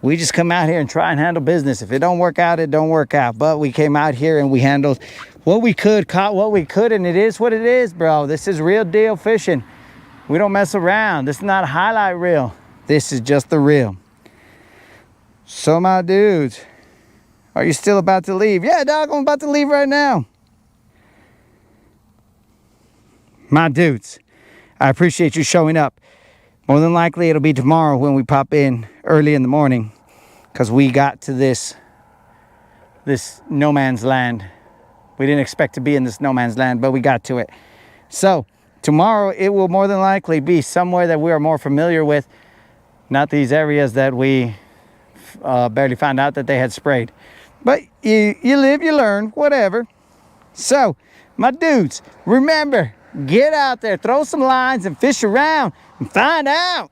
We just come out here and try and handle business. If it don't work out, it don't work out. But we came out here and we handled what we could, caught what we could, and it is what it is, bro. This is real deal fishing. We don't mess around. This is not a highlight reel. This is just the real. So, my dudes, are you still about to leave? Yeah, dog, I'm about to leave right now. My dudes, I appreciate you showing up. More than likely, it'll be tomorrow when we pop in early in the morning, because we got to this no man's land. We didn't expect to be in this no man's land, but we got to it. So tomorrow, it will more than likely be somewhere that we are more familiar with, not these areas that we barely found out that they had sprayed. But you live, you learn, whatever. So, my dudes, remember, get out there, throw some lines and fish around and find out.